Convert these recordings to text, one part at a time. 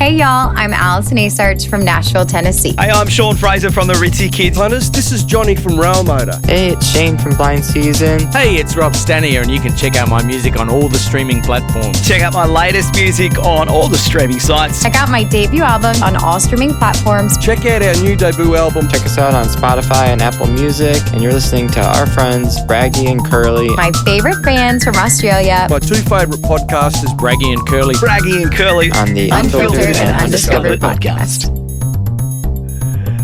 Hey y'all, I'm Allison Asarch from Nashville, Tennessee. Hey, I'm Sean Fraser from the Ritzy Kids. Hunters, this is Johnny from Rail Motor. Hey, it's Shane from Blind Season. Hey, it's Rob Stanier, and you can check out my music on all the streaming platforms. Check out my latest music on all the streaming sites. Check out my debut album on all streaming platforms. Check out our new debut album. Check us out on Spotify and Apple Music. And you're listening to our friends, Braggy and Curly. My favorite bands from Australia. My two favourite podcasters, Braggy and Curly. Braggy and Curly. On the Unfiltered and Undiscovered Podcast.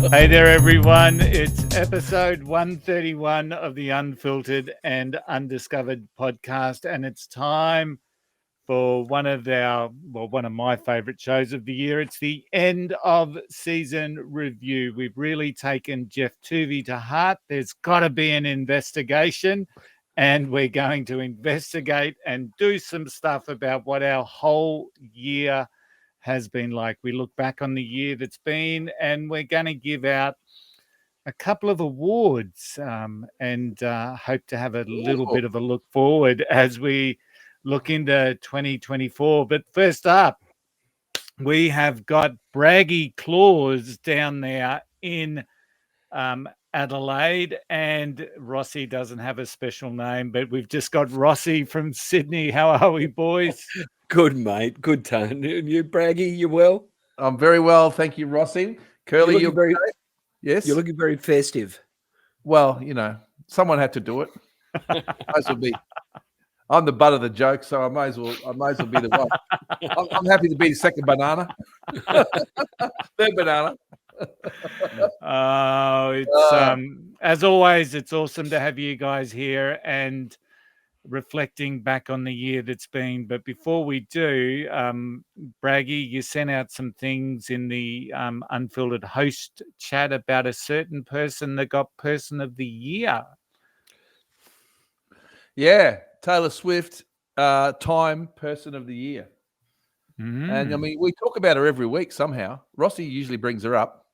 Hey there, everyone. It's episode 131 of the Unfiltered and Undiscovered Podcast, and it's time for one of my favorite shows of the year. It's the end of season review. We've really taken Jeff Tuvey to heart. There's got to be an investigation, and we're going to investigate and do some stuff about what our whole year has been like. We look back on the year that's been, and we're going to give out a couple of awards and hope to have a little bit of a look forward as we look into 2024. But first up, we have got Braggy Claus down there in Adelaide, and Rossi doesn't have a special name, but we've just got Rossi from Sydney. How are we, boys? Good, mate. Good tone. You, Braggy, you well? I'm very well, thank you, Rossi. Curly, You're very, yes? You're looking very festive. Well, someone had to do it. Might as well be. I'm the butt of the joke, so I may as well be the one. I'm happy to be the second banana. Third banana. As always, it's awesome to have you guys here and reflecting back on the year that's been. But before we do, Braggy, you sent out some things in the Unfiltered host chat about a certain person that got Person of the Year. Yeah, Taylor Swift, Time Person of the Year. And we talk about her every week somehow. Rossi usually brings her up.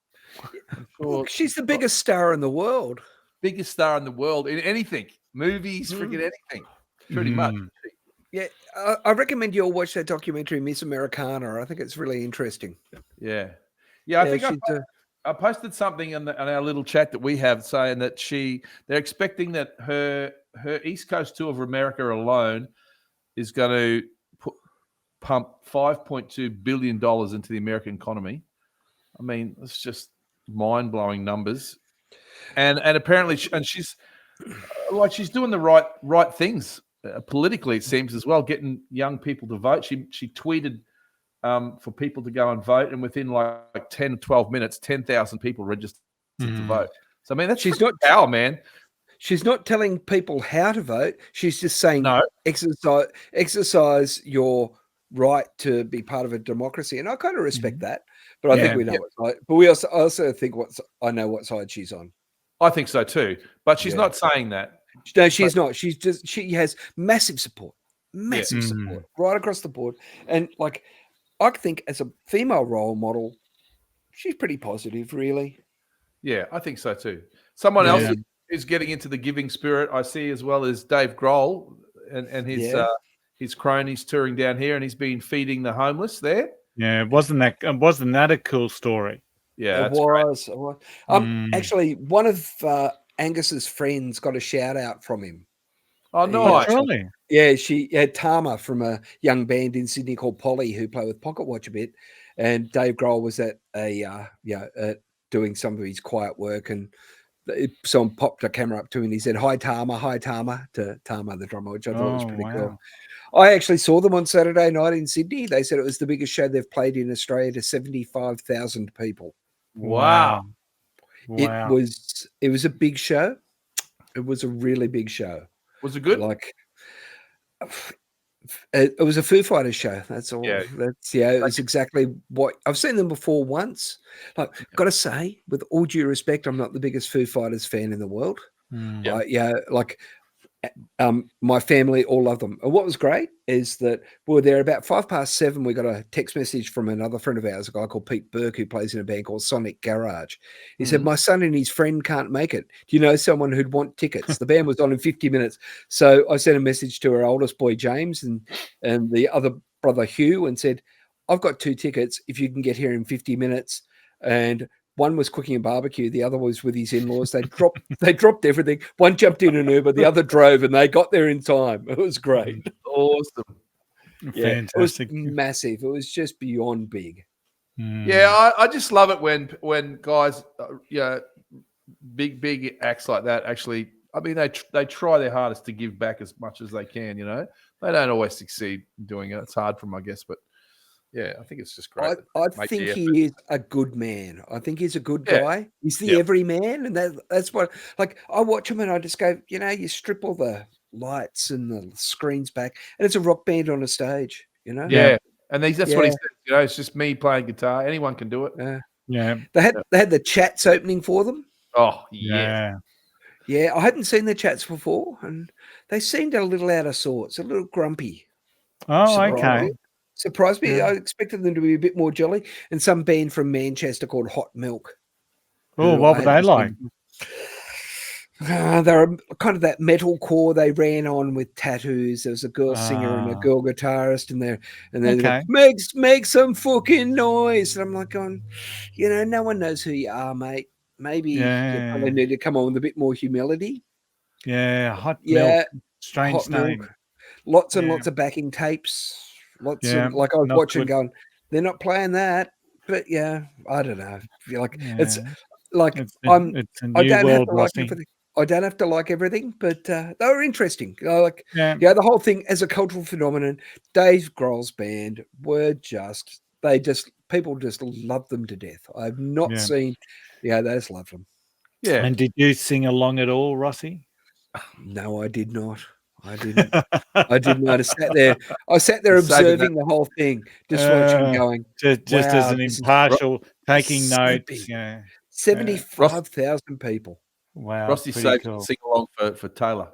Look, she's the biggest star in the world. Biggest star in the world in anything, movies, freaking anything, pretty much. Yeah, I recommend you all watch that documentary, Miss Americana. I think it's really interesting. Yeah. I think I posted something on our little chat that we have saying that they're expecting that her East Coast tour of America alone is going to pump $5.2 billion into the American economy. I mean, it's just mind-blowing numbers. And apparently, she's doing the right things politically, it seems, as well, getting young people to vote. She tweeted for people to go and vote, and within like 10 or 12 minutes, 10,000 people registered to vote. So, I mean, she's not power, man. She's not telling people how to vote. She's just saying, exercise your right to be part of a democracy. And I kind of respect that. But I think we know what side. But we also think I know what side she's on. I think so too. But she's not saying that. No, she's not. She has massive support right across the board. And I think as a female role model, she's pretty positive, really. Yeah, I think so too. Someone else is getting into the giving spirit, I see, as well as Dave Grohl and his cronies touring down here, and he's been feeding the homeless there. Yeah, wasn't that a cool story? Yeah, it was. Actually, one of Angus's friends got a shout out from him. Oh, nice. Really? Yeah, she had Tama from a young band in Sydney called Polly, who play with Pocket Watch a bit, and Dave Grohl was at doing some of his quiet work, and someone popped a camera up to him and he said, hi Tama, to Tama the drummer, which I thought was pretty cool. I actually saw them on Saturday night in Sydney. They said it was the biggest show they've played in Australia to 75,000 people. Wow. It was a big show. It was a really big show. Was it good? It was a Foo Fighters show. That's all. Yeah. It was exactly what I've seen them before once. Got to say, with all due respect, I'm not the biggest Foo Fighters fan in the world. My family all love them. And what was great is that we were there about 7:05. We got a text message from another friend of ours, a guy called Pete Burke, who plays in a band called Sonic Garage. He said, my son and his friend can't make it. Do you know someone who'd want tickets? The band was on in 50 minutes. So I sent a message to our oldest boy, James, and the other brother, Hugh, and said, I've got 2 tickets if you can get here in 50 minutes. And one was cooking a barbecue. The other was with his in-laws. They dropped everything. One jumped in an Uber, the other drove, and they got there in time. It was great. Awesome. Yeah, Fantastic. it was massive. It was just beyond big. Yeah, I just love it when guys, big acts like that actually. I mean, they try their hardest to give back as much as they can. They don't always succeed in doing it. It's hard for them, I guess, but yeah, I think it's just great. I think he is a good man. I think he's a good guy. He's the everyman, and that's what. Like, I watch him and I just go, you strip all the lights and the screens back, and it's a rock band on a stage. Yeah, and that's what he said. It's just me playing guitar. Anyone can do it. Yeah. They had the chats opening for them. Oh yeah. Yeah, I hadn't seen the chats before, and they seemed a little out of sorts, a little grumpy. Oh, okay. Surprised me. I expected them to be a bit more jolly. And some band from Manchester called Hot Milk. Oh, what were they like? They were kind of that metal core they ran on with tattoos. There was a girl singer and a girl guitarist, and then like, make some fucking noise. And I'm like going, no one knows who you are, mate. Maybe you probably need to come on with a bit more humility. Yeah, Hot Milk. Strange Hot name. Milk. Lots and lots of backing tapes. Lots of, like, I was watching going, they're not playing that. But yeah, I don't know. It's like I don't have to like everything. I don't have to like everything, but they were interesting. The whole thing as a cultural phenomenon, Dave Grohl's band were people just loved them to death. I've not seen, they just loved them. Yeah. And did you sing along at all, Rossi? No, I did not. I didn't. I didn't. I sat there observing the whole thing, just watching, going, just as an impartial, taking notes. 75,000 people. Wow, Rossi said sing along for Tailor.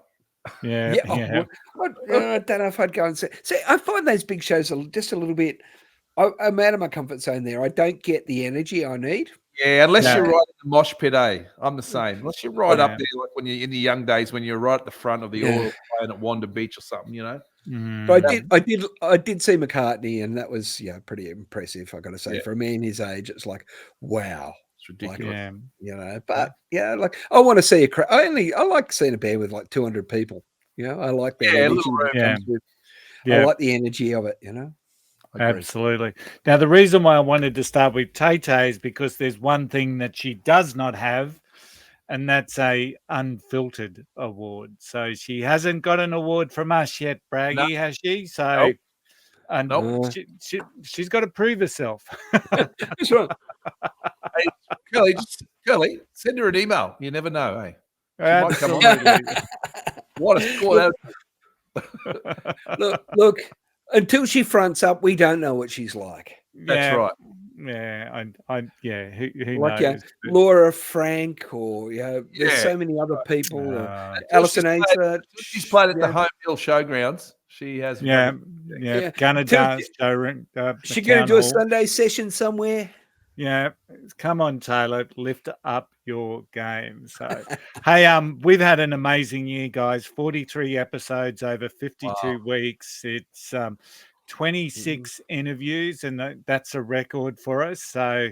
Yeah. I don't know if I'd go and say. See, I find those big shows are just a little bit. I'm out of my comfort zone there. I don't get the energy I need. Yeah, unless you're right in the mosh pit, I'm the same. Unless you're right up there, like when you're in the young days, when you're right at the front of the oil playing at Wanda Beach or something, But I did see McCartney, and that was pretty impressive. I got to say, for a man his age, it's like, wow, it's ridiculous. But like I want to see a crowd. I like seeing a band with like 200 people. I like that energy. I like the energy of it. Absolutely. Now, the reason why I wanted to start with Tay is because there's one thing that she does not have, and that's a Unfiltered award. So she hasn't got an award from us yet, Braggy, has she? So she's got to prove herself. That's right. Hey, Curly, send her an email. You never know, hey? Might come on. What a score that. Look. Until she fronts up, we don't know what she's like. That's right. Yeah, who like, knows? Laura Frank, or there's so many other people. Alison Asa. She's played at the Home Hill Showgrounds. She has. Gonna dance. She going to do a Sunday session somewhere? Yeah, come on, Tailor, lift up your game. So, hey, we've had an amazing year, guys. 43 episodes over 52 weeks. It's 26 interviews, and that's a record for us. So,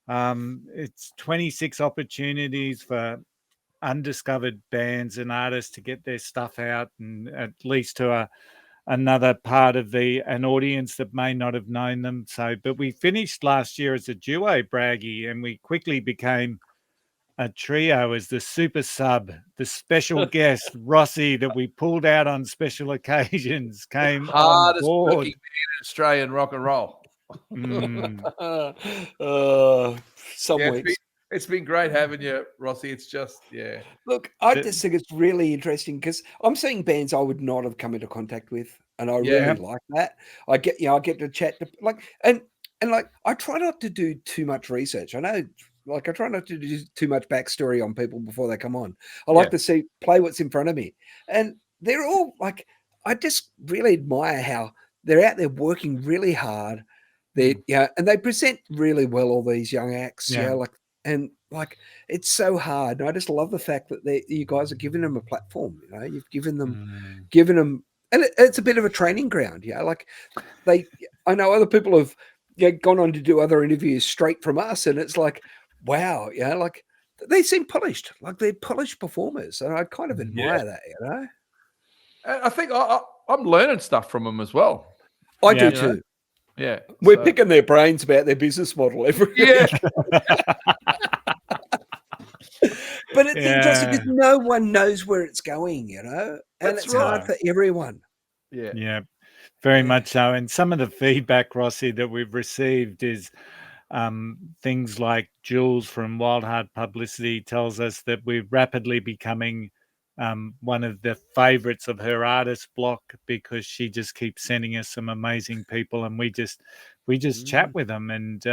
it's 26 opportunities for undiscovered bands and artists to get their stuff out, and at least to another part of an audience that may not have known them. So, but we finished last year as a duo, Braggy, and we quickly became a trio as the super sub, the special guest, Rossi, that we pulled out on special occasions, came hardest on board. working man in Australian rock and roll. Some weeks. It's been great having you, Rossi. It's just, Look, I just think it's really interesting because I'm seeing bands I would not have come into contact with, and I really like that. I get to chat to and I try not to do too much research. I know, I try not to do too much backstory on people before they come on. I like to play what's in front of me, and they're all like, I just really admire how they're out there working really hard. They and they present really well. All these young acts, And it's so hard. And I just love the fact that you guys are giving them a platform. You've given them And it's a bit of a training ground, like I know other people have gone on to do other interviews straight from us, and it's like, wow, like they seem polished, like they're polished performers, and I kind of admire that, I think I'm learning stuff from them as well. I do too. Yeah, we're picking their brains about their business model every week. But it's interesting because no one knows where it's going, and it's hard for everyone. Yeah, very much so. And some of the feedback, Rossi, that we've received is things like Jules from Wild Heart Publicity tells us that we're rapidly becoming one of the favorites of her artist block because she just keeps sending us some amazing people, and we just chat with them. And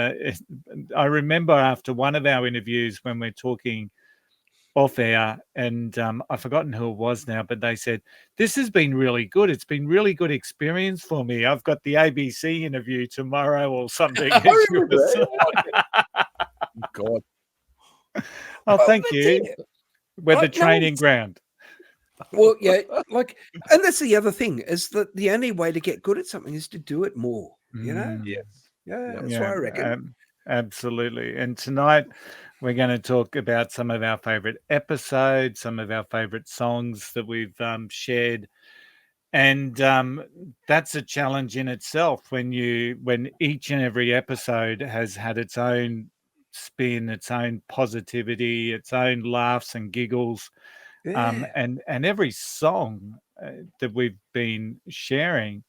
I remember after one of our interviews when we're talking off air, and I've forgotten who it was now, but they said, this has been really good. It's been really good experience for me. I've got the ABC interview tomorrow or something. God. Oh, thank you. We're the training ground. Well, and that's the other thing, is that the only way to get good at something is to do it more, Yes. Yeah, that's what I reckon. Absolutely. And tonight we're going to talk about some of our favorite episodes, some of our favorite songs that we've shared. And that's a challenge in itself when each and every episode has had its own spin, its own positivity, its own laughs and giggles. And every song that we've been sharing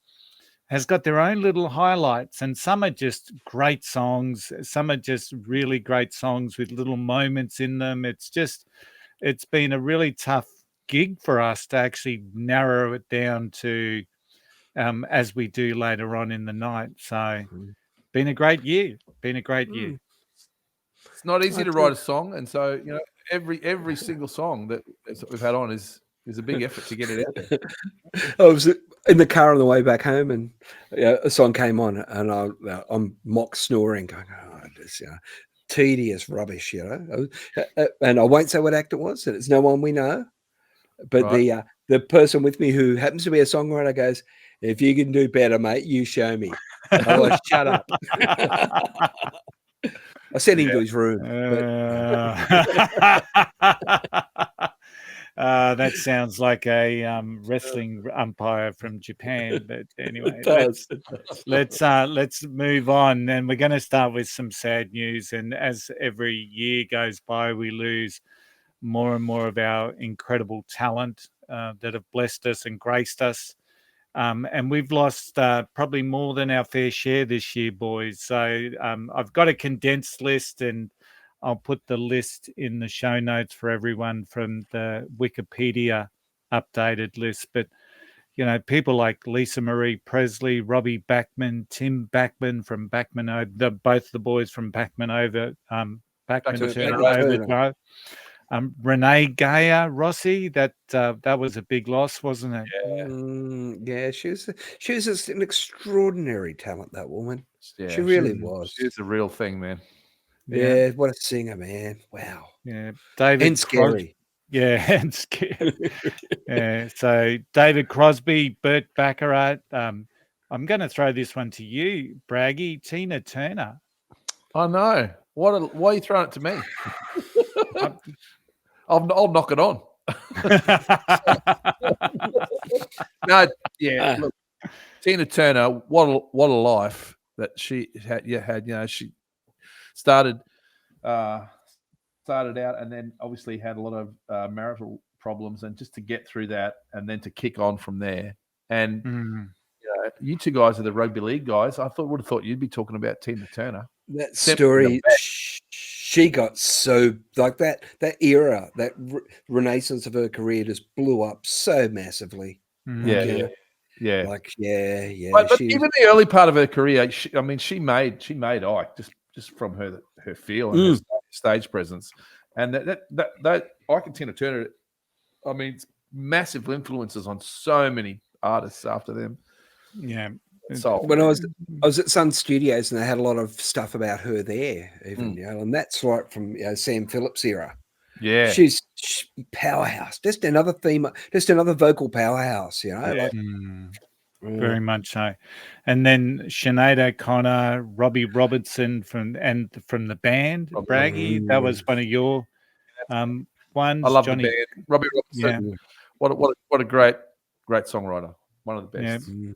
has got their own little highlights, and some are just great songs. Some are just really great songs with little moments in them. It's been a really tough gig for us to actually narrow it down to as we do later on in the night. So been a great year. Year. It's not easy to write a song, and so every single song that we've had on is a big effort to get it out there. I was in the car on the way back home, and a song came on, and I'm mock snoring, going, this tedious rubbish, and I won't say what act it was, and it's no one we know, but right. The person with me who happens to be a songwriter goes, if you can do better, mate, you show me. Otherwise, shut up. I sent him to his room. That sounds like a wrestling umpire from Japan. But anyway, let's move on. And we're going to start with some sad news. And as every year goes by, we lose more and more of our incredible talent that have blessed us and graced us. And we've lost probably more than our fair share this year, boys. So I've got a condensed list, and I'll put the list in the show notes for everyone from the Wikipedia updated list. But, people like Lisa Marie Presley, Robbie Bachman, Tim Bachman from Bachman over, both the boys from Bachman over, Bachman Turner over. Renee Gayer, Rossi, that was a big loss, wasn't it? Yeah, she was just an extraordinary talent, that woman. Yeah, she really was. She's a real thing, man. Yeah, what a singer, man. Wow. Yeah, David and scary. And scary. Yeah, so David Crosby, Burt Baccarat. I'm going to throw this one to you, Braggy. Tina Turner. I know. Why are you throwing it to me? I'll knock it on. No, yeah. Look, Tina Turner, what a life that she had. She started out, and then obviously had a lot of marital problems, and just to get through that, and then to kick on from there. And you two guys are the rugby league guys. I would have thought you'd be talking about Tina Turner. That story, she got so like that era, that renaissance of her career just blew up so massively. Yeah. But even the early part of her career, she made Ike just from her feel and her stage presence, and that Ike and Tina Turner, massive influences on so many artists after them. Yeah. So when I was at Sun Studios, and they had a lot of stuff about her there, even and that's right from Sam Phillips era. Yeah. She's powerhouse. Just another vocal powerhouse, you know. Yeah. Very much so. And then Sinead O'Connor, Robbie Robertson from the band, Braggy. That was one of your ones. I love the band. Robbie Robertson. Yeah. What a great songwriter. One of the best. Yeah.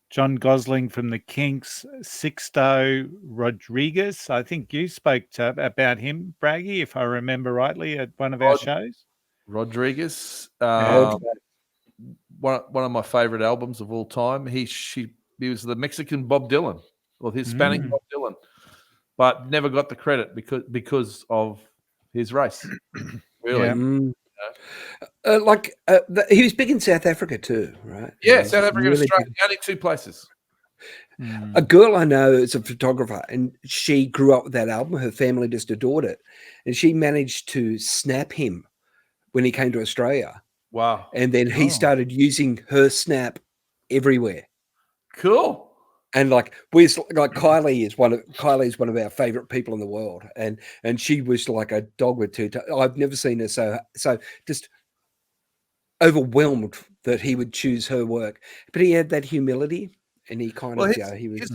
John Gosling from the Kinks, Sixto Rodriguez. I think you spoke about him, Braggy, if I remember rightly, at one of our shows. Rodriguez. One of my favorite albums of all time. He was the Mexican Bob Dylan, or Hispanic Bob Dylan, but never got the credit because of his race. Really. Yeah. He was big in South Africa too, right? Yeah, South Africa and Australia, the only two places. A girl I know is a photographer, and she grew up with that album. Her family just adored it, and she managed to snap him when he came to Australia. Wow! And then he started using her snap everywhere. Cool. And Kylie's one of our favorite people in the world, and she was like a dog with two toes. I've never seen her so just overwhelmed that he would choose her work, but he had that humility, and he kind of his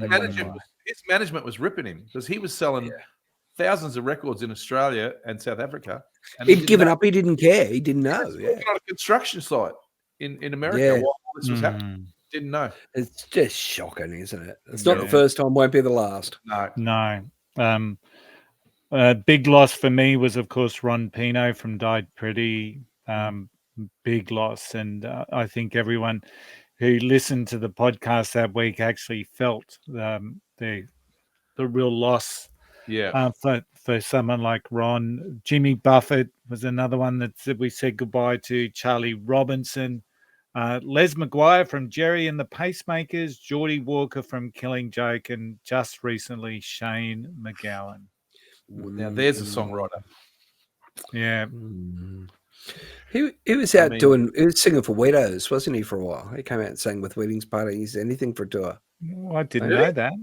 management was ripping him because he was selling thousands of records in Australia and South Africa. And he'd given up. He didn't care. He didn't know. He was on a construction site in America while all this was happening. Didn't know. It's just shocking, isn't it? It's not the first time, won't be the last. No. Big loss for me was, of course, Ron Pino from Died Pretty. Big loss. And I think everyone who listened to the podcast that week actually felt the real loss. Yeah. For someone like Ron. Jimmy Buffett was another one that we said goodbye to. Charlie Robinson. Les McGuire from Jerry and the Pacemakers, Geordie Walker from Killing Joke, and just recently Shane McGowan. Now there's a songwriter. Yeah. He was out he was singing for Widows, wasn't he, for a while? He came out and sang with weddings, parties, anything for a tour. Well, I didn't know that.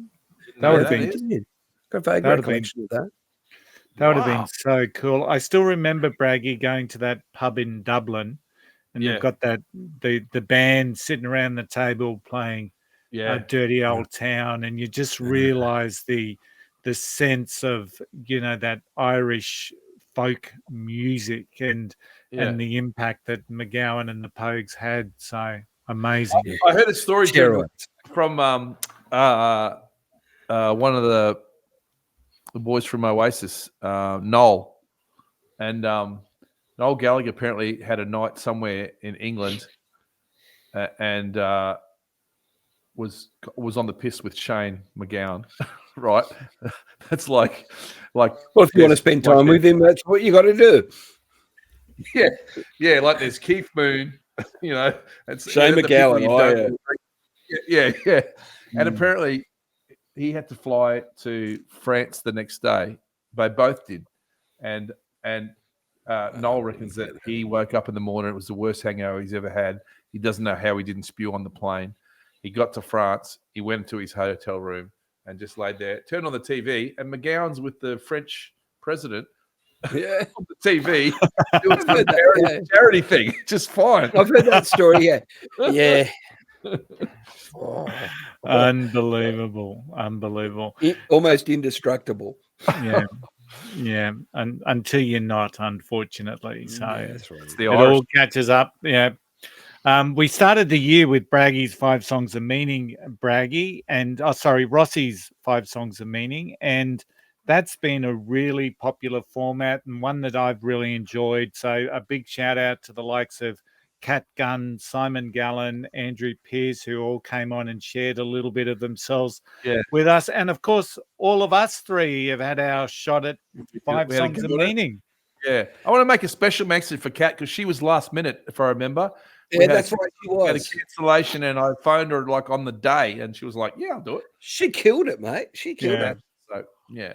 That would have been got a great collection of that. That would have been so cool. I still remember Braggy going to that pub in Dublin. And they've got the band sitting around the table playing Dirty Old Town, and you just realise the sense of that Irish folk music and the impact that McGowan and the Pogues had. So amazing. I heard a story from one of the boys from Oasis, Noel, and Noel Gallagher apparently had a night somewhere in England and was on the piss with Shane McGowan, right? That's like. Well, if you want to spend time with him, that's what you got to do. Yeah. Like there's Keith Moon, it's Shane McGowan. Yeah. And apparently he had to fly to France the next day. They both did, and Noel reckons that he woke up in the morning. It was the worst hangover he's ever had. He doesn't know how he didn't spew on the plane. He got to France. He went to his hotel room and just laid there, turned on the TV, and McGowan's with the French president on the TV. It was a charity thing, just fine. I've heard that story, yeah. Unbelievable. Almost indestructible. Yeah, and until you're not, unfortunately. So that's right. It all catches up. Yeah. We started the year with Braggy's 5 Songs of Meaning, Rossi's 5 Songs of Meaning, and that's been a really popular format and one that I've really enjoyed. So a big shout out to the likes of Cat Gunn, Simon Gallen, Andrew Pearce, who all came on and shared a little bit of themselves with us. And of course, all of us 3 have had our shot at 5 Songs of Meaning. Yeah. I want to make a special mention for Kat because she was last minute, if I remember. Yeah, that's right. She was. Had a cancellation, and I phoned her on the day, and she was like, "Yeah, I'll do it." She killed it, mate. She killed it. So yeah,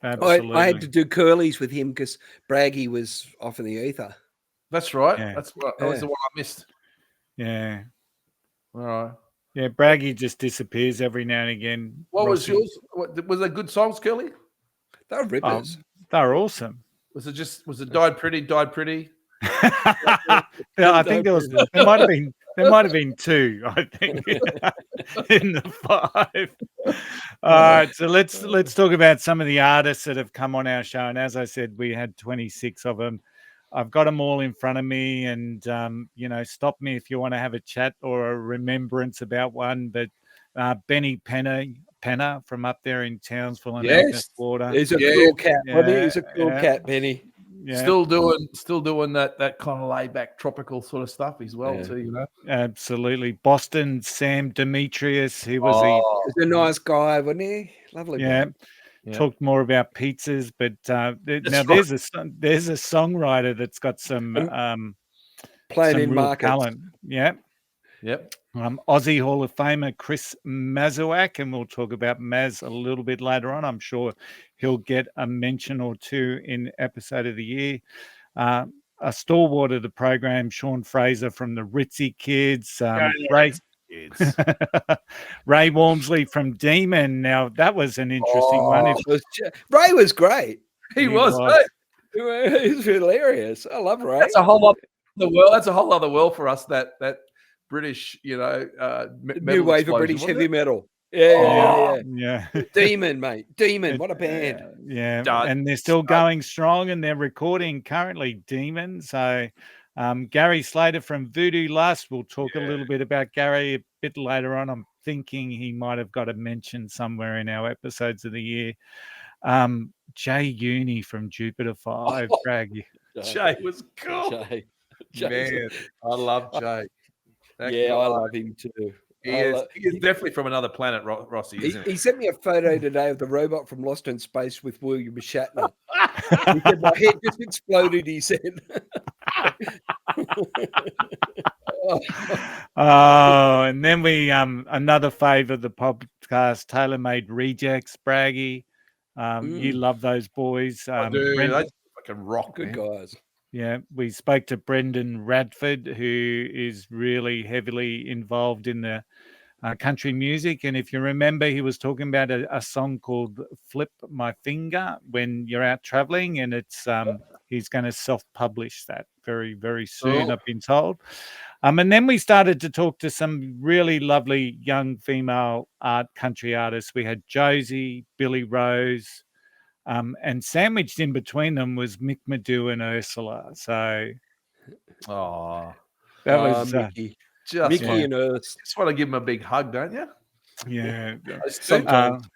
absolutely. I had to do curlies with him because Braggy was off in the ether. That's right. Yeah. That was the one I missed. Yeah. All right. Yeah, Braggy just disappears every now and again. What was yours? Was they good songs, Curly? They were rippers. They were awesome. Was it died pretty? I think there might have been two, I think, in the 5. All right, so let's talk about some of the artists that have come on our show. And as I said, we had 26 of them. I've got them all in front of me, and stop me if you want to have a chat or a remembrance about one. But Benny Penna from up there in Townsville and Agnes Water. He's a cool cat. He's a cool cat, Benny. Yeah. Still doing that kind of laid back tropical sort of stuff as well too, Absolutely. Boston Sam Dimitrius, he was he's a nice guy, wasn't he? Lovely. Yeah. Talked more about pizzas, but there's a songwriter that's got some playing in markets. Talent. Yeah. Yep. Aussie Hall of Famer Chris Masuak, and we'll talk about Maz a little bit later on. I'm sure he'll get a mention or two in episode of the year. A stalwart of the program, Sean Fraser from the Ritzy Kids. Ray Walmsley from Demon. Now that was an interesting one. Ray was great. He was. He was hilarious. I love Ray. That's a whole other world. That's a whole other world for us. That British, new wave of British heavy metal. Yeah. Demon, mate. Demon. What a band. Yeah. And they're still going strong, and they're recording currently Demon. So Gary Slater from Voodoolust. We'll talk a little bit about Gary a bit later on. I'm thinking he might have got a mention somewhere in our episodes of the year. Jay Younie from Jupiter 5. Bragg. Jay was cool. Man, I love Jay. I love him too. He is definitely from another planet, Rossi, isn't he sent me a photo today of the robot from Lost in Space with William Shatner. He said, my head just exploded, he said. And then we another fave of the podcast, Tailor Made Rejects, Braggy. You love those boys. I do. They fucking rock. Good guys. Yeah, we spoke to Brendan Radford, who is really heavily involved in the country music. And if you remember, he was talking about a song called Flip My Finger when you're out traveling, and it's he's going to self-publish that very, very soon, I've been told. And then we started to talk to some really lovely young female country artists. We had Josie, Billie Rose, and sandwiched in between them was Mick, Medew, and Ursulla. So, that was Mickey. Mickey and Urs. Just want to give him a big hug, don't you? Yeah. Sometimes.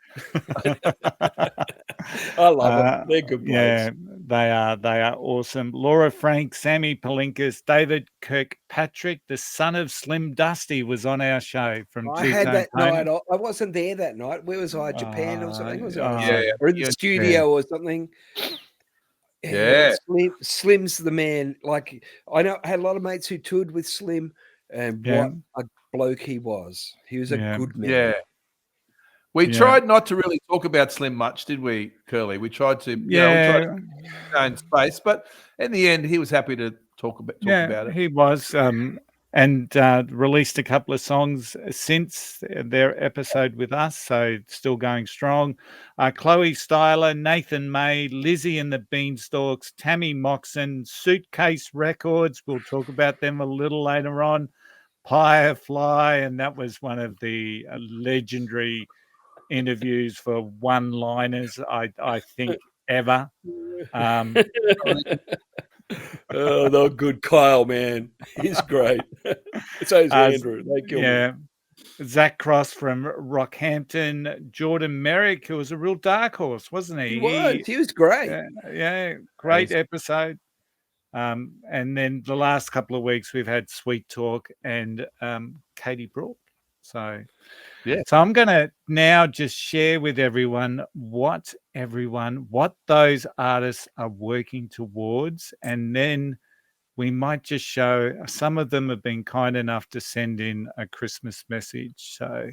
I love them. They're good players. Yeah, they are awesome. Laura Frank, Sammi, Palinkas, David Kirkpatrick, the son of Slim Dusty, was on our show from I had that night. I wasn't there that night. Where was I? Japan or something? Or in the studio or something. Yeah. Slim's the man. Like, I had a lot of mates who toured with Slim, and what a bloke he was. He was a good man. Yeah. We tried not to really talk about Slim much, did we, Curly? We tried to, we tried to own space, but in the end, he was happy to talk about it. He was, and released a couple of songs since their episode with us, so still going strong. Chloe Styler, Nathan May, Lizzie and the Beanstalks, Tammy Moxen, Suitcase Records. We'll talk about them a little later on. Pyrefly, and that was one of the legendary interviews for one-liners, I think, ever. They're good. Kyle, man, he's great. So is Andrew. They kill me. Zach Cross from Rockhampton, Jordan Merrick, who was a real dark horse, wasn't he? He was great. Great episode. And then the last couple of weeks we've had Sweet Talk and Katie Brooke. So I'm going to now just share with everyone what those artists are working towards, and then we might just show some of them have been kind enough to send in a Christmas message. So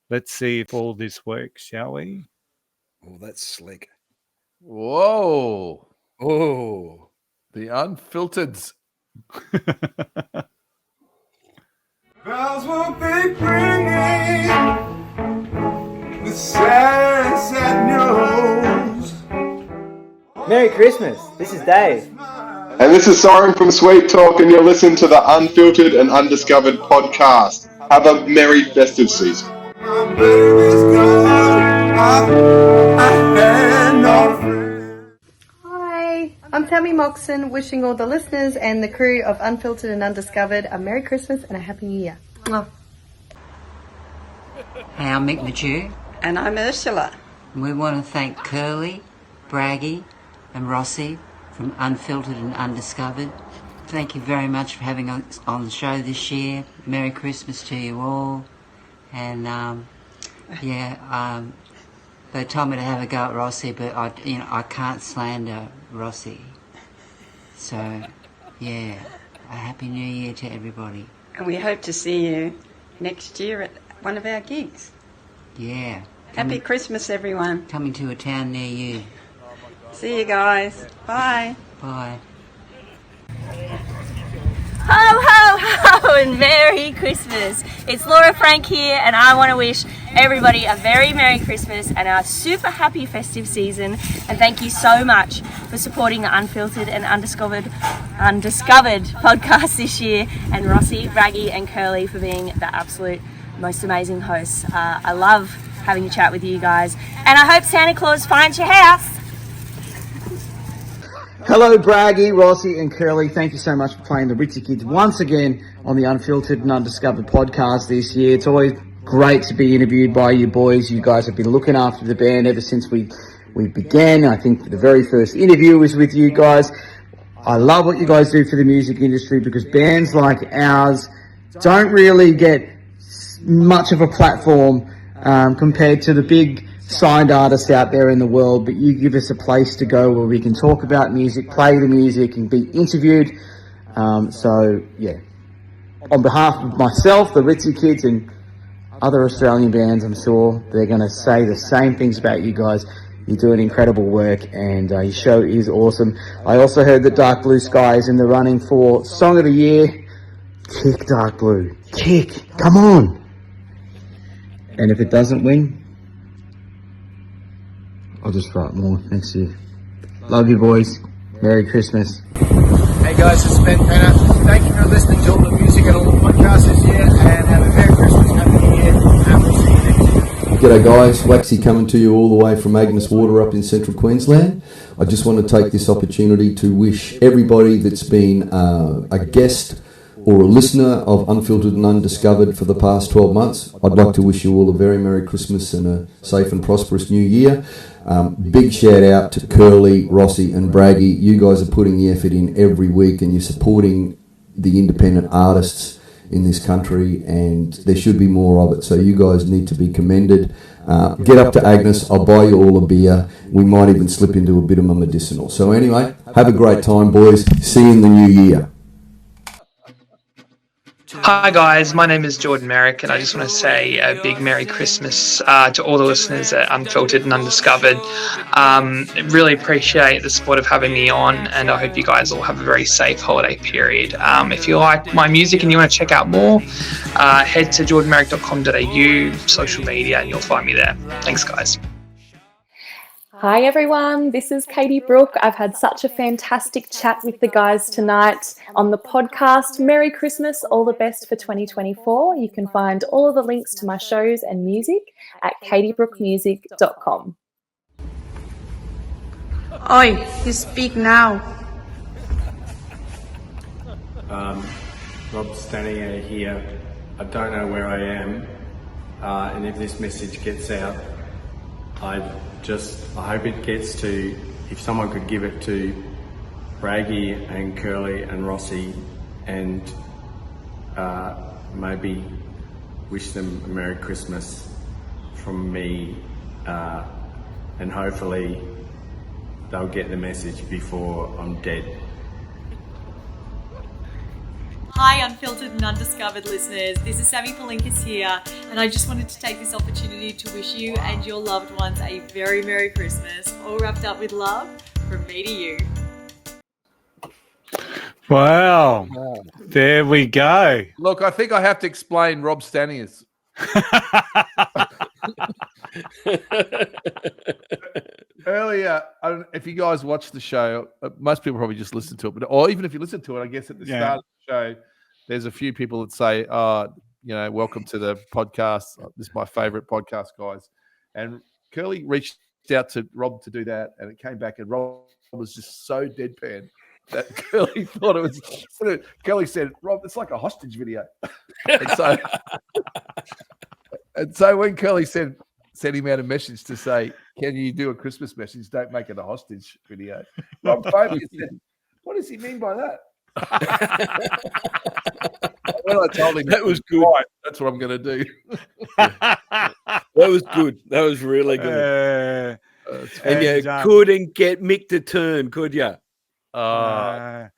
let's see if all this works, shall we? Oh, that's slick. Whoa. Oh. The Unfiltered. Bells will be ringing the sad, sad news. Merry Christmas. This is Dave. And this is Siren from Sweet Talk, and you're listening to the Unfiltered and Undiscovered Podcast. Have a merry festive season. Hi, I'm Tammy Moxen, wishing all the listeners and the crew of Unfiltered and Undiscovered a Merry Christmas and a Happy New Year. Mwah. Hey, I'm Mick Medew. And I'm Ursulla. And we want to thank Curly, Braggy and Rossi from Unfiltered and Undiscovered. Thank you very much for having us on the show this year. Merry Christmas to you all. And, they told me to have a go at Rossi, but I can't slander Rossi. So, yeah, a Happy New Year to everybody. And we hope to see you next year at one of our gigs. Yeah. Happy Christmas, everyone. Coming to a town near you. See you guys. Bye. Bye. Ho, ho, ho, and Merry Christmas. It's Laura Frank here, and I want to wish everybody a very Merry Christmas and a super happy festive season. And thank you so much for supporting the Unfiltered and Undiscovered podcast this year, and Rossi, Raggy, and Curly for being the absolute most amazing hosts. I love having a chat with you guys, and I hope Santa Claus finds your house. Hello, Braggy, Rossi, and Curly. Thank you so much for playing the Ritzy Kids once again on the Unfiltered and Undiscovered podcast this year. It's always great to be interviewed by you boys. You guys have been looking after the band ever since we began. I think the very first interview was with you guys. I love what you guys do for the music industry, because bands like ours don't really get much of a platform compared to the big signed artists out there in the world, but you give us a place to go where we can talk about music, play the music, and be interviewed. So, yeah. On behalf of myself, the Ritzy Kids, and other Australian bands, I'm sure they're going to say the same things about you guys. You're doing incredible work, and your show is awesome. I also heard that Dark Blue Sky is in the running for Song of the Year. Kick, Dark Blue. Kick. Come on. And if it doesn't win, I'll just write more next year. Love you, boys. Merry Christmas. Hey guys, it's Penna. Thank you for listening to all the music and all the podcasts this year, and have a Merry Christmas, Happy New Year, and we'll see you next year. G'day guys, Waxy coming to you all the way from Agnes Water up in central Queensland. I just want to take this opportunity to wish everybody that's been a guest or a listener of Unfiltered and Undiscovered for the past 12 months, I'd like to wish you all a very Merry Christmas and a safe and prosperous New Year. Big shout out to Curly, Rossi and Braggy. You guys are putting the effort in every week, and you're supporting the independent artists in this country, and there should be more of it. So you guys need to be commended. Get up to Agnes, I'll buy you all a beer. We might even slip into a bit of a medicinal. So anyway, have a great time, boys. See you in the new year. Hi guys, my name is Jordan Merrick, and I just want to say a big Merry Christmas to all the listeners at Unfiltered and Undiscovered. Really appreciate the support of having me on, and I hope you guys all have a very safe holiday period. If you like my music and you want to check out more, head to jordanmerrick.com.au, social media, and you'll find me there. Thanks guys. Hi everyone, this is Katie Brooke. I've had such a fantastic chat with the guys tonight on the podcast. Merry Christmas, all the best for 2024. You can find all of the links to my shows and music at katiebrookmusic.com. Oi, you speak now. Rob Stanier here. I don't know where I am, and if this message gets out, I hope it gets to, if someone could give it to Braggy and Curly and Rossi, and maybe wish them a Merry Christmas from me, and hopefully they'll get the message before I'm dead. Hi Unfiltered and Undiscovered listeners, this is Sammi Palinkas here, and I just wanted to take this opportunity to wish you and your loved ones a very Merry Christmas, all wrapped up with love from me to you. Wow, there we go. Look, I think I have to explain Rob Staniers. I don't, if you guys watch the show, most people probably just listen to it, or even if you listen to it, I guess at the start of the show, there's a few people that say, welcome to the podcast. This is my favorite podcast, guys. And Curly reached out to Rob to do that, and it came back, and Rob was just so deadpan that Curly thought it was. Curly said, "Rob, it's like a hostage video." and so when Curly sent him out a message to say, "Can you do a Christmas message? Don't make it a hostage video." Rob phoned me and said, "What does he mean by that?" When I told him that was good. Right, that's what I'm going to do. That was good. That was really good. And you couldn't get Mick to turn, could you? I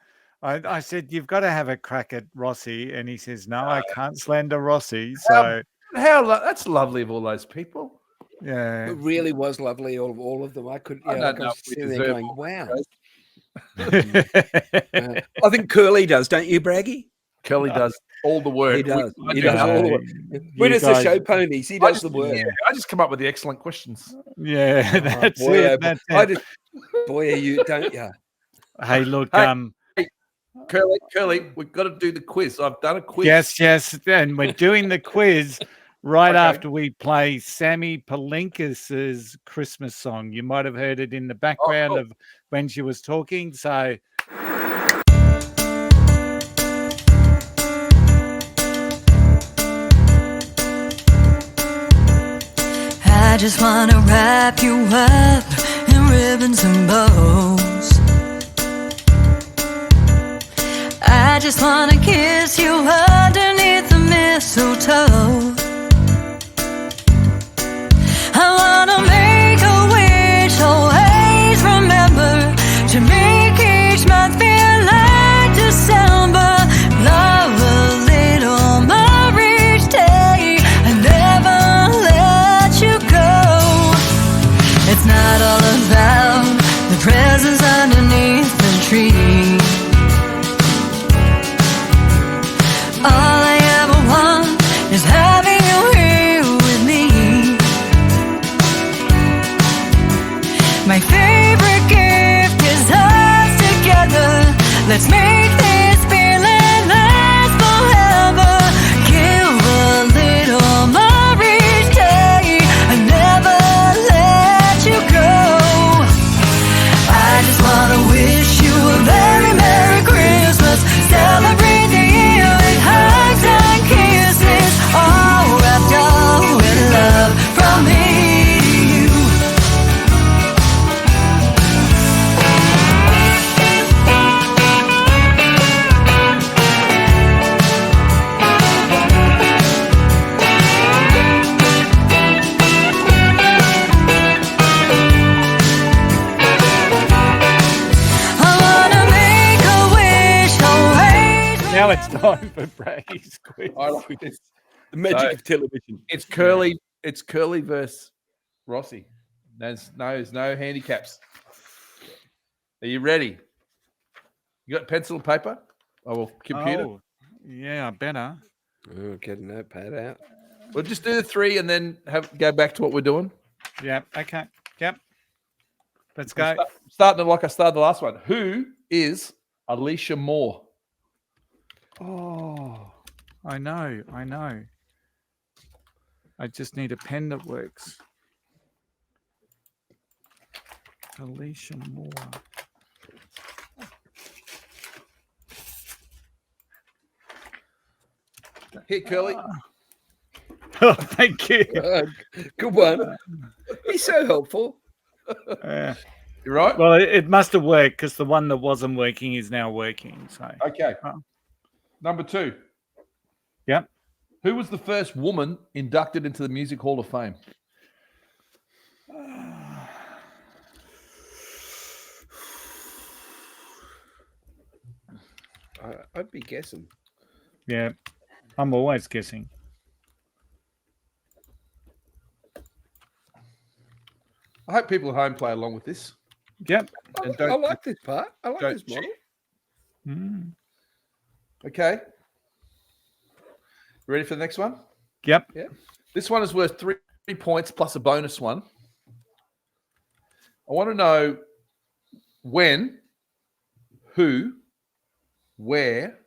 said, you've got to have a crack at Rossi. And he says, no, I can't slander Rossi. So that's lovely of all those people. Yeah. It really was lovely, all of them. I don't know if we deserve going, wow. I think Curly does, don't you, Braggy? Curly does all the work. He does. He does all the work. We're just the show ponies. He does the work. Yeah, I just come up with the excellent questions. Yeah, that's it. Boy, are you, don't you? Hey, look, hey, Curly, we've got to do the quiz. I've done a quiz. Yes, and we're doing the quiz right after we play Sammi Palinkas' Christmas song. You might have heard it in the background of when she was talking. So. I just wanna wrap you up in ribbons and bows. I just wanna kiss you underneath the mistletoe. I wanna make a wish, always remember to make each month feel like December. Love a little more each day and never let you go. It's not all about the presents underneath the tree. All I ever want is having you here with me. My favorite gift is us together. Let's make this feeling last forever. Give a little more each day and never let you go. I just wanna wish you a very Merry Christmas. Celebrate the year with hugs and kisses, all wrapped up with love from me to you. Now it's time for Braggy's quiz. I like this. The magic of television. It's Curly. It's Curly versus Rossi. There's no handicaps. Are you ready? You got pencil and paper? Or computer? Oh, yeah, I better. Oh, get a notepad out. We'll just do the three and then go back to what we're doing. Yeah. Okay. Yep. Let's go. Starting like I started the last one. Who is Alicia Moore? Oh, I know. I just need a pen that works. Alicia Moore. Here, Curly. Oh, thank you. Good one. He's so helpful. You're right. Well, it must have worked because the one that wasn't working is now working. So okay. Number 2. Yep. Who was the first woman inducted into the Music Hall of Fame? I'd be guessing. Yeah, I'm always guessing. I hope people at home play along with this. Yep. And I like this part. I like this model. Okay. Ready for the next one? Yep. Yeah. This one is worth 3 points plus a bonus one. I want to know when, who, where,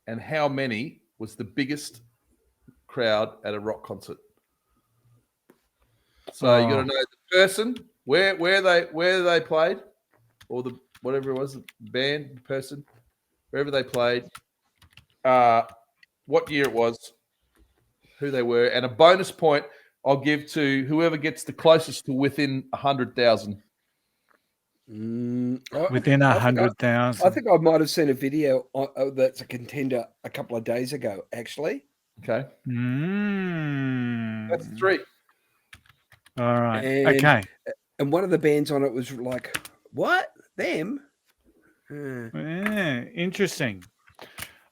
and how many was the biggest crowd at a rock concert. So you got to know the person, where they played, or the whatever it was, the band, person, wherever they played, what year it was, who they were, and a bonus point I'll give to whoever gets the closest to within 100,000. Within 100,000. I think I might have seen a video that's a contender a couple of days ago, actually. Okay. That's 3. All right. Okay. And one of the bands on it was like, what? Them? Yeah, interesting.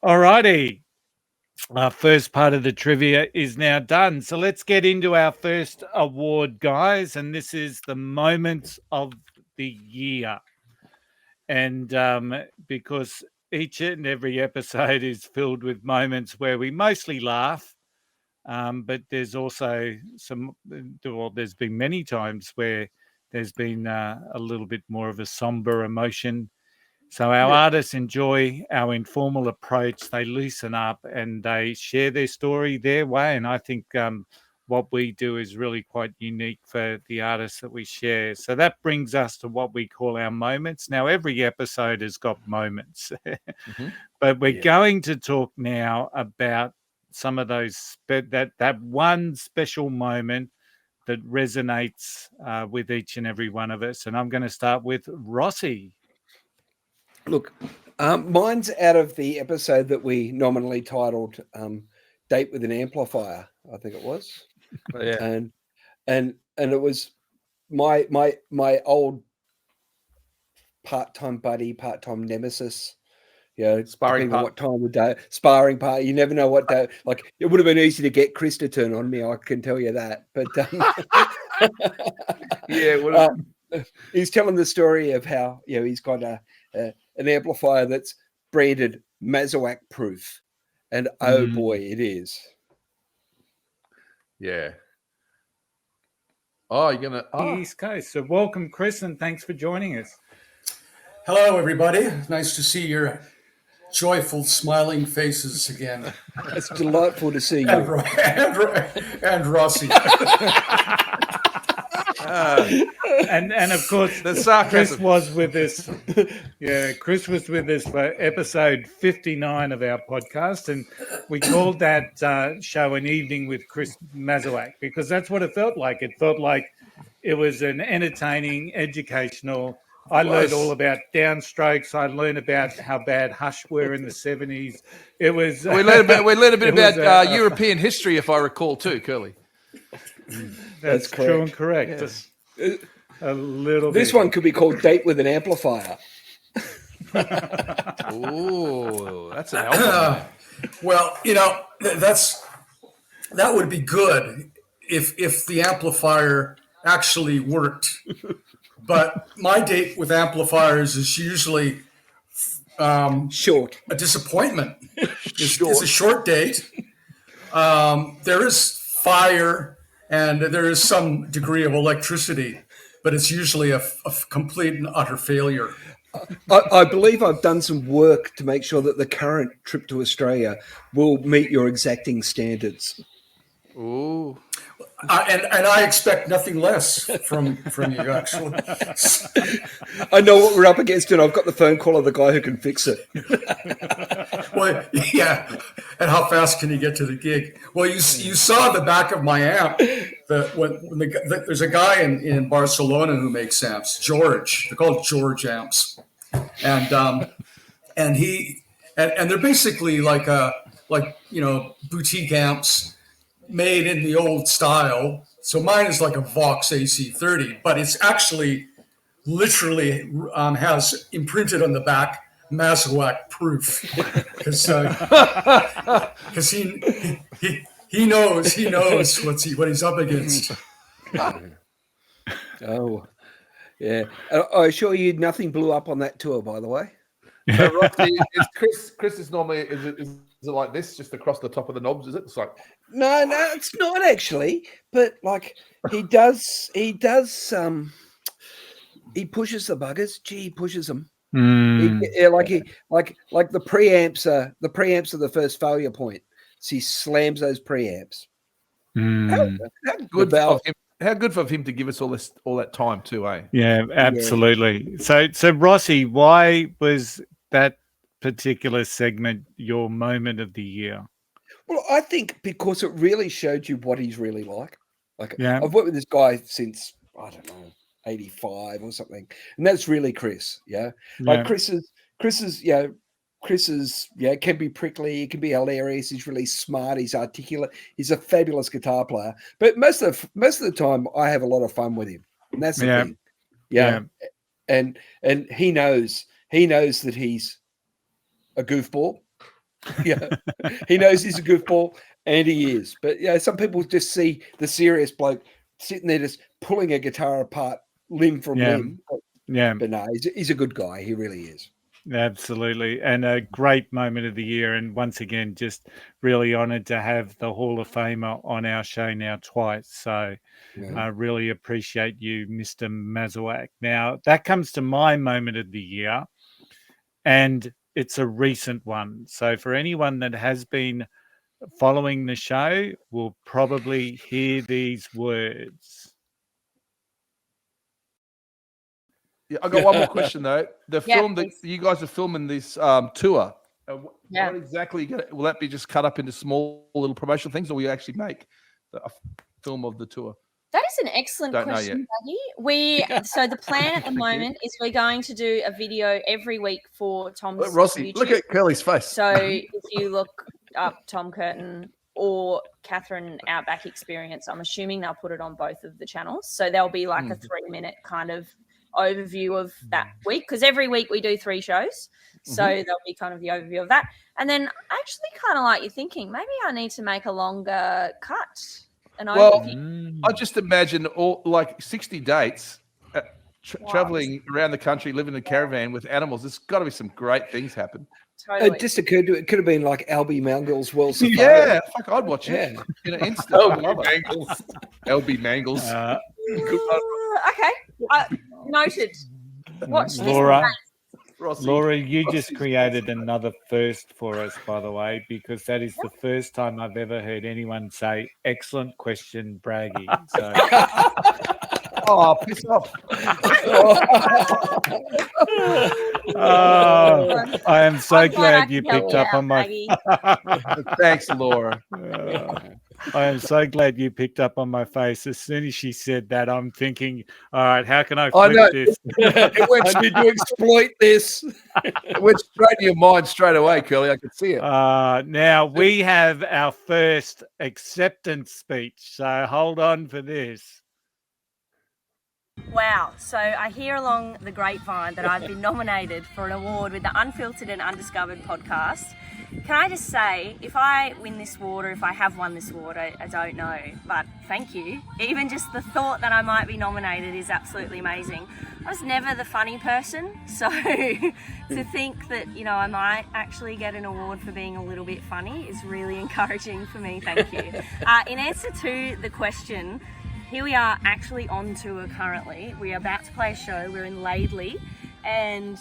All righty. Our first part of the trivia is now done. So let's get into our first award, guys. And this is the moment of the year. And because each and every episode is filled with moments where we mostly laugh, but there's also there's been many times where there's been a little bit more of a somber emotion. So our artists enjoy our informal approach. They loosen up and they share their story their way. And I think what we do is really quite unique for the artists that we share. So that brings us to what we call our moments. Now, every episode has got moments, but we're going to talk now about some of those, that one special moment that resonates with each and every one of us. And I'm going to start with Rossi. Look, mine's out of the episode that we nominally titled "Date with an Amplifier," I think it was. Yeah. And it was my old part-time buddy, part-time nemesis. Sparring part. What time of day? Sparring part. You never know what day. Like, it would have been easy to get Chris to turn on me. I can tell you that. But yeah, he's telling the story of how he's got an amplifier that's branded Masuak proof, and oh boy, it is. Yeah. Oh, you're gonna East Coast. So welcome, Chris, and thanks for joining us. Hello, everybody. Nice to see your joyful, smiling faces again. It's delightful to see you. And Rossi. And of course, the sarcasm. Chris was with us. Yeah, Chris was with us for episode 59 of our podcast, and we called that show "An Evening with Chris Masuak" because that's what it felt like. It felt like it was an entertaining, educational. I learned all about downstrokes. I learned about how bad Hush were in the 70s. It was. We learned a bit about European history, if I recall, too, Curly. That's true and correct. Yes. A little. This one could be called "Date with an Amplifier." Oh, that's an album. Well, that would be good if the amplifier actually worked. But my date with amplifiers is usually short. A disappointment. It's a short date. There is fire and there is some degree of electricity, but it's usually a complete and utter failure. I believe I've done some work to make sure that the current trip to Australia will meet your exacting standards. Ooh. And I expect nothing less from you, actually. I know what we're up against, and I've got the phone call of the guy who can fix it. Well, yeah. And how fast can you get to the gig? Well, you saw the back of my amp. There's a guy in Barcelona who makes amps, George. They're called George amps, and they're basically like boutique amps made in the old style. So mine is like a Vox AC30, but it's actually literally has imprinted on the back Masuak proof because he knows what he's up against. Oh, yeah. I assure you, nothing blew up on that tour, by the way. So, Roxy, Chris is normally is it like this, just across the top of the knobs? Is it? It's like no, it's not actually. But like he does he pushes the buggers. Gee, he pushes them. Mm. Like the preamps are the first failure point. So he slams those preamps. Mm. How good of him? How good for him to give us all that time too, eh? Yeah, absolutely. Yeah. So Rossi, why was that particular segment your moment of the year? Well, I think because it really showed you what he's really like. Yeah. I've worked with this guy since, I don't know, 85 or something. And that's really Chris. Yeah. Like Chris is, can be prickly, he can be hilarious, he's really smart, he's articulate, he's a fabulous guitar player. But most of the time I have a lot of fun with him. And that's the thing. Yeah. And he knows that he's a goofball. Yeah. He knows he's a goofball, and he is. But some people just see the serious bloke sitting there just pulling a guitar apart limb from limb. But no, he's a good guy. He really is. Absolutely. And a great moment of the year. And once again, just really honoured to have the Hall of Famer on our show now twice. So I really appreciate you, Mr. Masuak. Now, that comes to my moment of the year, and it's a recent one. So for anyone that has been following the show will probably hear these words. Yeah, I got one more question though. The film that you guys are filming this tour, what exactly will that be? Just cut up into small little promotional things, or will you actually make a film of the tour? That is an excellent question, Buddy. So the plan at the moment is we're going to do a video every week for Tom's Rossi, YouTube. look at Curly's face. So if you look up Tom Curtin or Catherine Outback Experience, I'm assuming they'll put it on both of the channels. So there'll be like a 3-minute kind of overview of that week, because every week we do 3 shows. So there'll be kind of the overview of that. And then actually kind of like you're thinking, maybe I need to make a longer cut. I just imagine all like 60 dates traveling around the country, living in a caravan with animals. There's got to be some great things happen. Totally. It just occurred to it could have been like LB Mangles World Safari. Yeah, fuck, I'd watch it. In an instant. LB Mangles. Okay, noted. Watch Laura. This. Laura, you just created another first for us, by the way, because that is the first time I've ever heard anyone say, "Excellent question, Braggy." So. Oh, piss off. I am so glad you picked up on my... Thanks, Laura. I am so glad you picked up on my face. As soon as she said that, I'm thinking, all right, how can I flip this? I need to exploit this. It went straight to your mind straight away, Curly. I could see it. Now, we have our first acceptance speech, so hold on for this. Wow. So I hear along the grapevine that I've been nominated for an award with the Unfiltered and Undiscovered podcast. Can I just say, if I win this award, or if I have won this award, I don't know, but thank you. Even just the thought that I might be nominated is absolutely amazing. I was never the funny person, so to think that, I might actually get an award for being a little bit funny is really encouraging for me. Thank you. In answer to the question, here we are actually on tour currently. We're about to play a show. We're in Laidley, and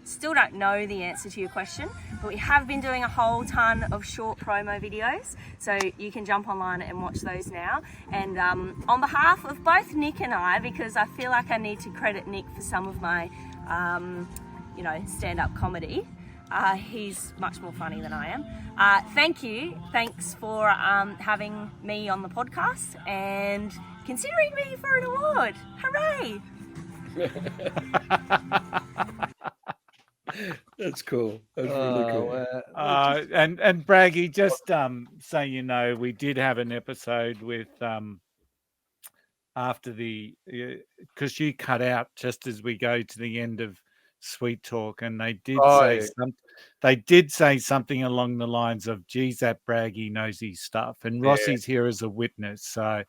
still don't know the answer to your question, but we have been doing a whole ton of short promo videos, so you can jump online and watch those now. And on behalf of both Nick and I, because I feel like I need to credit Nick for some of my, stand-up comedy. He's much more funny than I am. Thank you. Thanks for having me on the podcast and considering me for an award. Hooray! That's cool. That's really cool. And Braggy, just so you know, we did have an episode with after the because you cut out just as we go to the end of Sweet Talk, and they did say something along the lines of, "Geez, that Braggy knows his stuff," and Rossi's here as a witness, so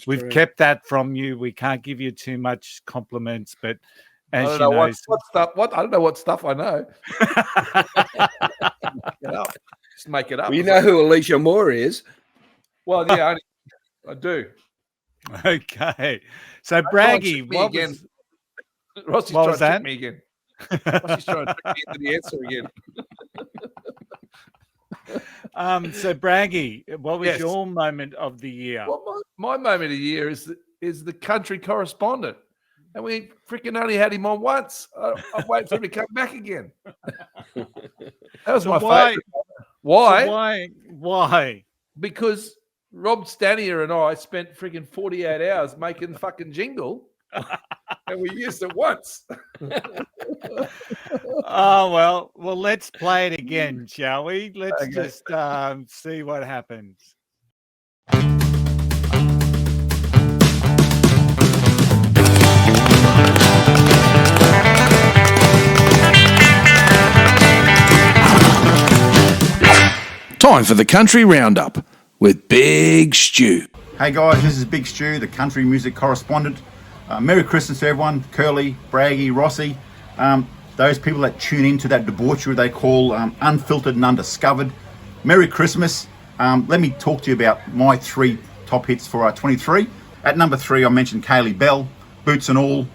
we've kept that from you. We can't give you too much compliments, but as I don't know what stuff. I don't know what stuff I know. Just make it up. Well, you know who Alicia Moore is? Well, yeah, I do. Okay, so Braggy, Rossi's What trying was to trick that? me again. Rossi's trying to trick me into the answer again. So Braggy, what was Yes. your moment of the year? Well, my moment of the year is the country correspondent. And we freaking only had him on once. I'm waiting for him to come back again. That was So my why- favorite. Why? So why? Because Rob Stanier and I spent freaking 48 hours making the fucking jingle, and we used it once. Oh, well, let's play it again, shall we? Let's Okay. just see what happens. Time for the Country Roundup with Big Stu. Hey guys, this is Big Stu, the country music correspondent. Merry Christmas to everyone, Curly, Braggy, Rossi, those people that tune into that debauchery they call Unfiltered and Undiscovered. Merry Christmas. Let me talk to you about my 3 top hits for 23. At number 3, I mentioned Kaylee Bell, Boots and All.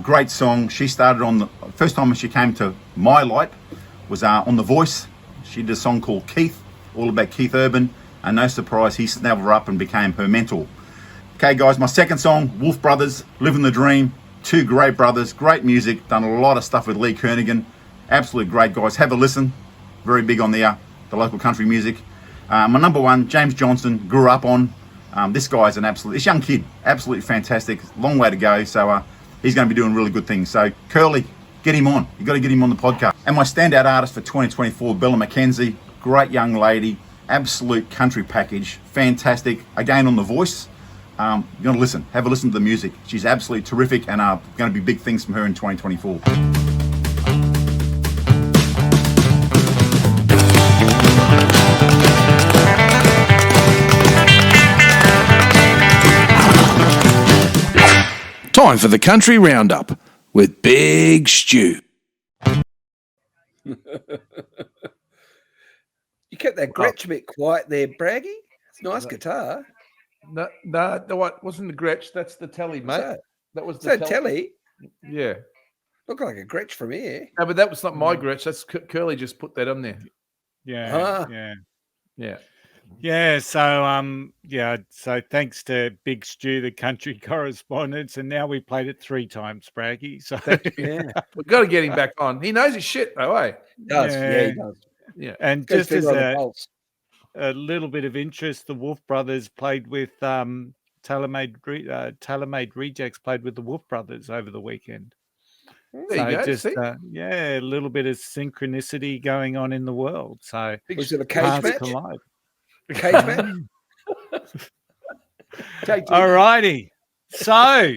Great song. She started on the first time she came to my light was on The Voice. She did a song called Keith, all about Keith Urban, and no surprise he snapped her up and became her mentor. Okay guys, my second song, Wolf Brothers, Living the Dream. 2 great brothers, great music, done a lot of stuff with Lee Kernaghan. Absolutely great guys, have a listen. Very big on the local country music. My number 1, James Johnson, grew up on. This guy's this young kid, absolutely fantastic. Long way to go, so he's going to be doing really good things. So Curly, get him on. You got to get him on the podcast. And my standout artist for 2024, Bella McKenzie, great young lady, absolute country package, fantastic. Again on The Voice. You're going to listen, have a listen to the music. She's absolutely terrific, and going to be big things from her in 2024. Time for the Country Roundup with Big Stu. You kept that Gretsch a bit quiet there, Braggy. It's a nice guitar. No, what wasn't the Gretsch? That's the telly, mate. That was the the telly. Yeah, look like a Gretsch from here. No, but that was not my Gretsch. That's Curly just put that on there. Yeah, yeah. Yeah, so thanks to Big Stu, the country correspondent, and now we played it 3 times, Braggy. So We've got to get him back on. He knows his shit, though, eh? He does. Yeah, he does. Yeah. And Goes just as finger on the pulse. a little bit of interest, the Wolf Brothers played with Tailor-Made Rejects played with the Wolf Brothers over the weekend. There you go. Just see? a little bit of synchronicity going on in the world. So Was it a cage paths match? collide. Cage match? All righty. So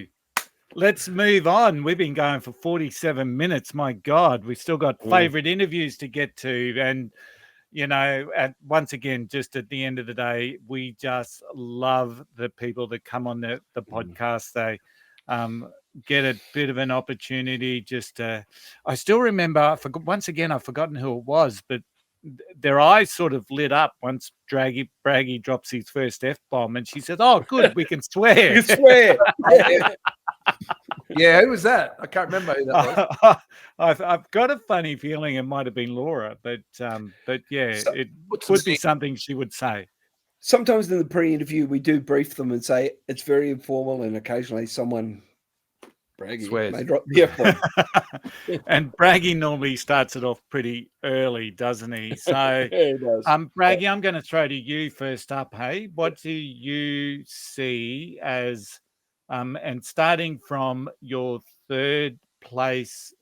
let's move on. We've been going for 47 minutes. My God, we've still got favorite interviews to get to. And, once again, just at the end of the day, we just love the people that come on the podcast. They get a bit of an opportunity. I still remember, I've forgotten who it was, but their eyes sort of lit up once Braggy drops his first F-bomb, and she says, "Oh, good, we can swear." You swear. Yeah, who was that? I can't remember who that was. I've got a funny feeling it might have been Laura, but yeah, it would be something she would say. Sometimes in the pre-interview, we do brief them and say it's very informal, and occasionally someone Braggy swears. may drop the F-bomb. And Braggy normally starts it off pretty early, doesn't he? So, Yeah, he does. Braggy, I'm going to throw to you first up. Hey, what do you see as, and starting from your 3rd place,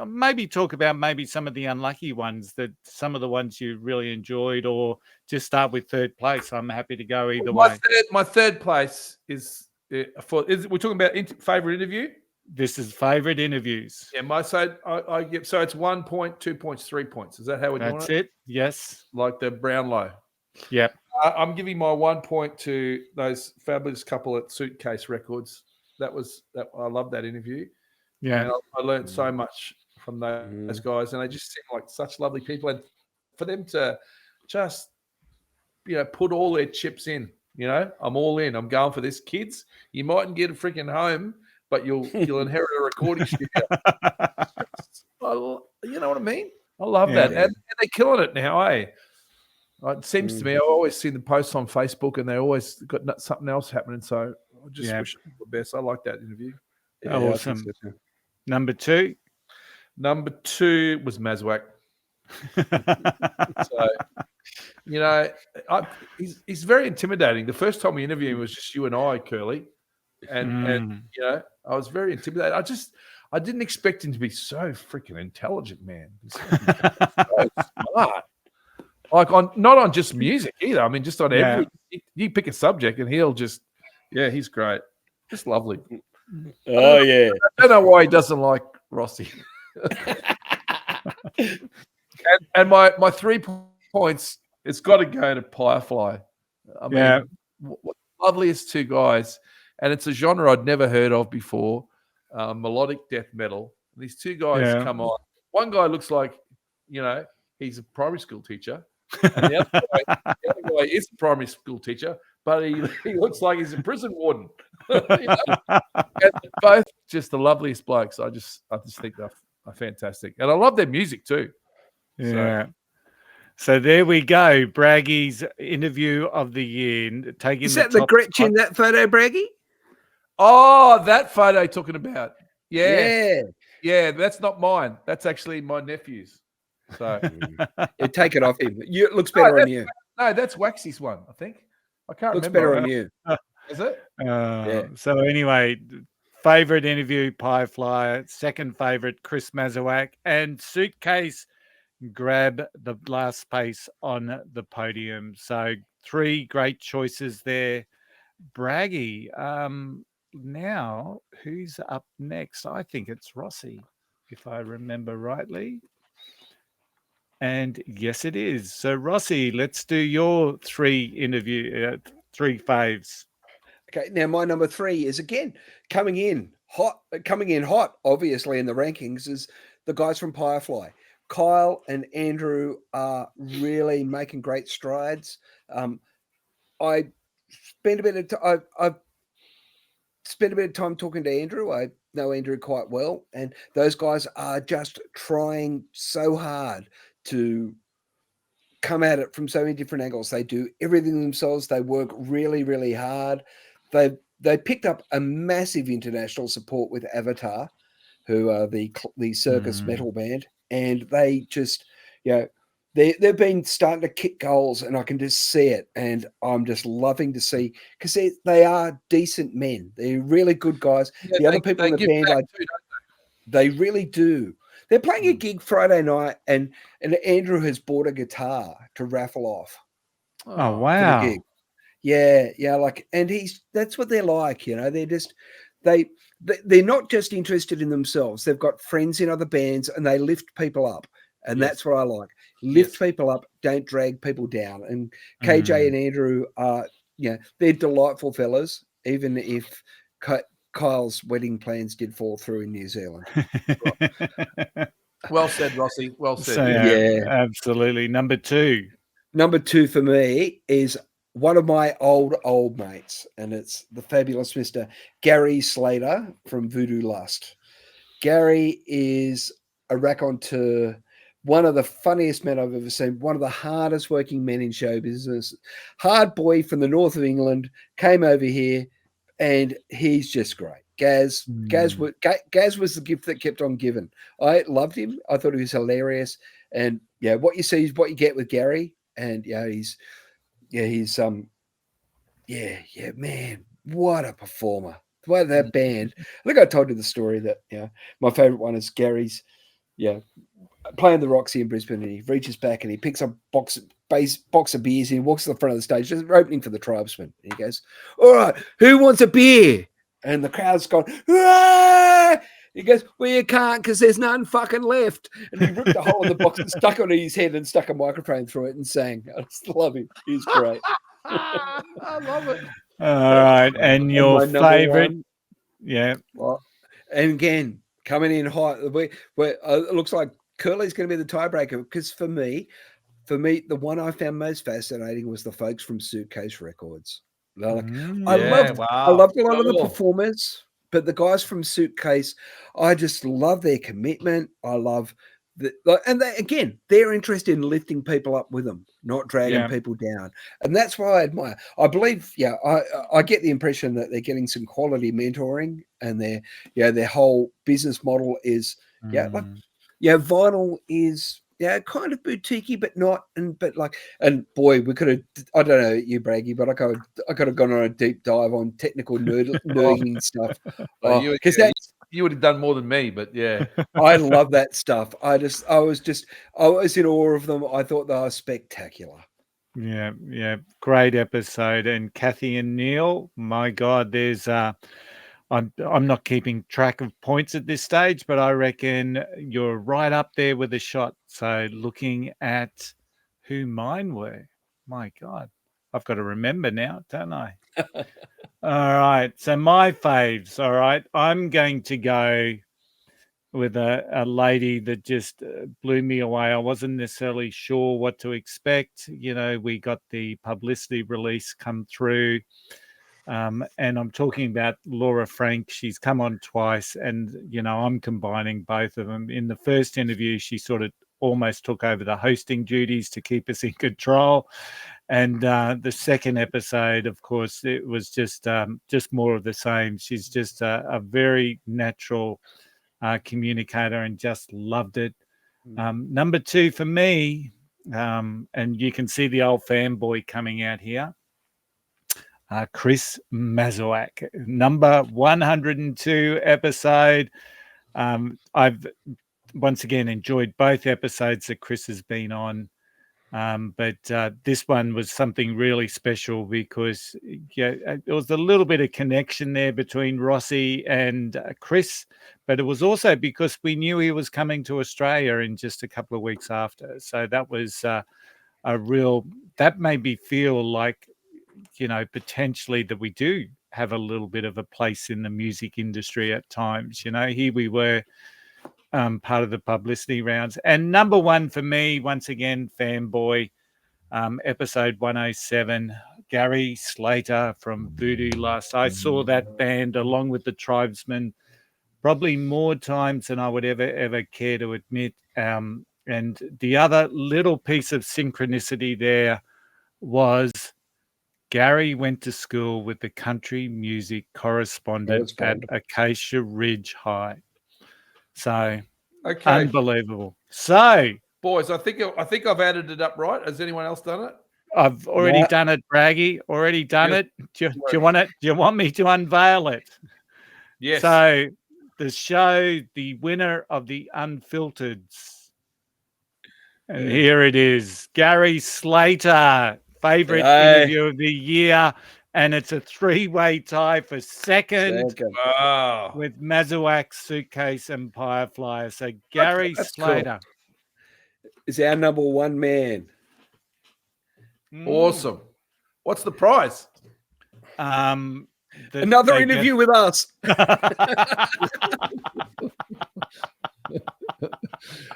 maybe talk about maybe some of the unlucky ones, some of the ones you really enjoyed, or just start with 3rd place. I'm happy to go either way. My third place is we're talking about favorite interview. This is favorite interviews. Yeah, I get it's 1 point, 2 points, 3 points. Is that how we're doing it? That's it. Yes. Like the Brownlow. Yep. I'm giving my 1 point to those fabulous couple at Suitcase Records. I love that interview. Yeah. And I learned so much from those guys, and they just seem like such lovely people. And for them to just, put all their chips in, I'm all in. I'm going for this, kids. You mightn't get a freaking home but you'll inherit a recording studio. You know what I mean? I love that. Yeah. And they're killing it now, eh? It seems to me, I always see the posts on Facebook and they always got something else happening. So I just wish them the best. I like that interview. Yeah, awesome. So. Number 2? Number 2 was Masuak. So, you know, he's very intimidating. The first time we interviewed him was just you and I, Curly. And you know, I was very intimidated. I didn't expect him to be so freaking intelligent, man. So smart. Like not on just music either. I mean, just on every. You pick a subject and he'll just, he's great. Just lovely. Oh yeah. I don't know why he doesn't like Rossi. and my 3 points, it's got to go to Pyrefly. I mean, what loveliest 2 guys, and it's a genre I'd never heard of before. Melodic death metal. These 2 guys come on. One guy looks like, you know, he's a primary school teacher. And the other guy is a primary school teacher, but he looks like he's a prison warden. You know? And both just the loveliest blokes. I just think they're fantastic. And I love their music too. Yeah. So there we go. Braggy's interview of the year. Is that the Gretchen, that photo, Braggy? Oh, that photo talking about. Yeah. Yeah, that's not mine. That's actually my nephew's. So take it off him. It looks better on you. No, that's Waxy's one, I think. I can't looks remember. Better on you. Is it? So anyway, favorite interview, Pyrefly. Second favorite, Chris Masuak. And Suitcase grab the last space on the podium. So 3 great choices there. Braggy. Now, who's up next? I think it's Rossi, if I remember rightly. And yes, it is. So, Rossi, let's do your 3 faves. Okay, now my number 3 is again coming in hot, obviously in the rankings, is the guys from Pyrefly. Kyle and Andrew are really making great strides. I've spent a bit of time talking to Andrew. I know Andrew quite well, and those guys are just trying so hard to come at it from so many different angles. They do everything themselves. They work really, really hard. They picked up a massive international support with Avatar, who are the circus metal band, and they just, they've been starting to kick goals, and I can just see it, and I'm just loving to see, because they are decent men. They're really good guys. The other people in the band, they really do. They're playing a gig Friday night, and Andrew has bought a guitar to raffle off. Oh, wow. For the gig. Yeah, and that's what they're like, they're just, they're not just interested in themselves. They've got friends in other bands, and they lift people up. And that's what I like. Lift people up, don't drag people down. And KJ and Andrew are, they're delightful fellas, even if Kyle's wedding plans did fall through in New Zealand. Well said, Rossi. Well said. So, yeah, absolutely. Number 2. Number 2 for me is one of my old mates, and it's the fabulous Mr. Gary Slater from Voodoolust. Gary is a raconteur, one of the funniest men I've ever seen, one of the hardest working men in show business. Hard boy from the north of England, came over here, and he's just great. Gaz was the gift that kept on giving. I loved him. I thought he was hilarious. And what you see is what you get with Gary. And man, what a performer. The way that band. I think I told you the story that my favorite one is Gary's playing the Roxy in Brisbane, and he reaches back and he picks up a box of beers, and he walks to the front of the stage, just opening for the tribesmen. And he goes, "All right, who wants a beer?" And the crowd's gone, "Ah!" He goes, "Well, you can't, because there's none fucking left." And he ripped a hole in the box and stuck it on his head and stuck a microphone through it and sang. I just love him. He's great. I love it. All right. And your favorite? Yeah. Well, and again, coming in hot. It looks like Curly's going to be the tiebreaker, because for me, the one I found most fascinating was the folks from Suitcase Records. I loved a lot of the performers, But the guys from Suitcase, I just love their commitment. I love and they're interested in lifting people up with them, not dragging people down. And that's why I admire. I believe, I get the impression that they're getting some quality mentoring, and their whole business model is vinyl is kind of boutiquey, but not, and boy, we could have. I don't know you, Braggy, but I could have gone on a deep dive on technical nerding stuff. You would have done more than me, but yeah, I love that stuff. I was in awe of them. I thought they were spectacular. Yeah, great episode. And Kathy and Neil, my God, there's I'm not keeping track of points at this stage, but I reckon you're right up there with a shot. So looking at who mine were, my God, I've got to remember now, don't I? All right. So my faves, all right, I'm going to go with a lady that just blew me away. I wasn't necessarily sure what to expect. We got the publicity release come through. And I'm talking about Laura Frank. She's come on twice, and I'm combining both of them. In the first interview, she sort of almost took over the hosting duties to keep us in control, and the second episode, of course, it was just more of the same. She's just a very natural communicator, and just loved it. Number two for me, and you can see the old fanboy coming out here. Chris Masuak, number 102 episode. I've once again enjoyed both episodes that Chris has been on, but this one was something really special because there was a little bit of connection there between Rossi and Chris, but it was also because we knew he was coming to Australia in just a couple of weeks after. So that was that made me feel like, potentially that we do have a little bit of a place in the music industry at times. Here we were part of the publicity rounds. And number one for me, once again, fanboy, episode 107, Gary Slater from Voodoolust. I saw that band along with the Tribesmen probably more times than I would ever care to admit. And the other little piece of synchronicity there was Gary went to school with the country music correspondent at Acacia Ridge High. So, unbelievable. So, boys, I think I've added it up right. Has anyone else done it? I've already done it, Braggy. Already done it. Do you want me to unveil it? Yes. So, the show, the winner of the Unfiltered, and here it is, Gary Slater. Favorite interview of the year, and it's a three-way tie for second. Wow. With Masuak, Suitcase, and Pyrefly. So Gary Slater is our number one man. Awesome. What's the prize? Another interview with us.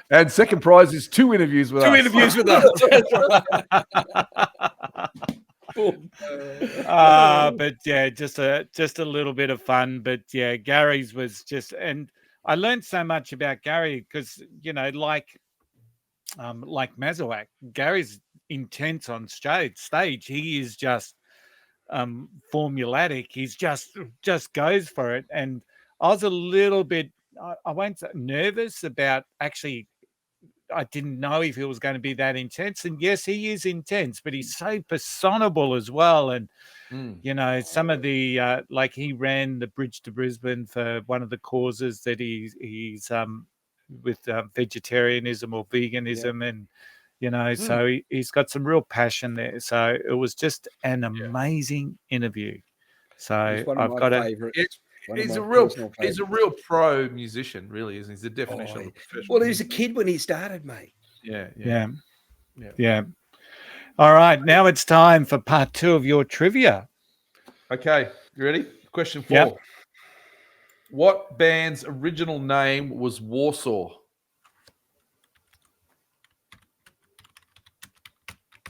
And second prize is 2 interviews with us. 2 interviews with us. But yeah, just a little bit of fun. But yeah, Gary's was just, and I learned so much about Gary because like Masuak, Gary's intense on stage. He is just formulatic. He's just goes for it. And I was a little bit, I won't say nervous about actually. I didn't know if he was going to be that intense. And yes, he is intense, but he's so personable as well. And, some of the, like he ran the Bridge to Brisbane for one of the causes that he's with vegetarianism or veganism. And, so he's got some real passion there. So it was just an amazing interview. So I've got He's a real pro musician, really, isn't he? He's the definition of a professional. Well, he was a kid when he started, mate. Yeah. All right, now it's time for part 2 of your trivia. Okay, you ready? Question 4. Yep. What band's original name was Warsaw?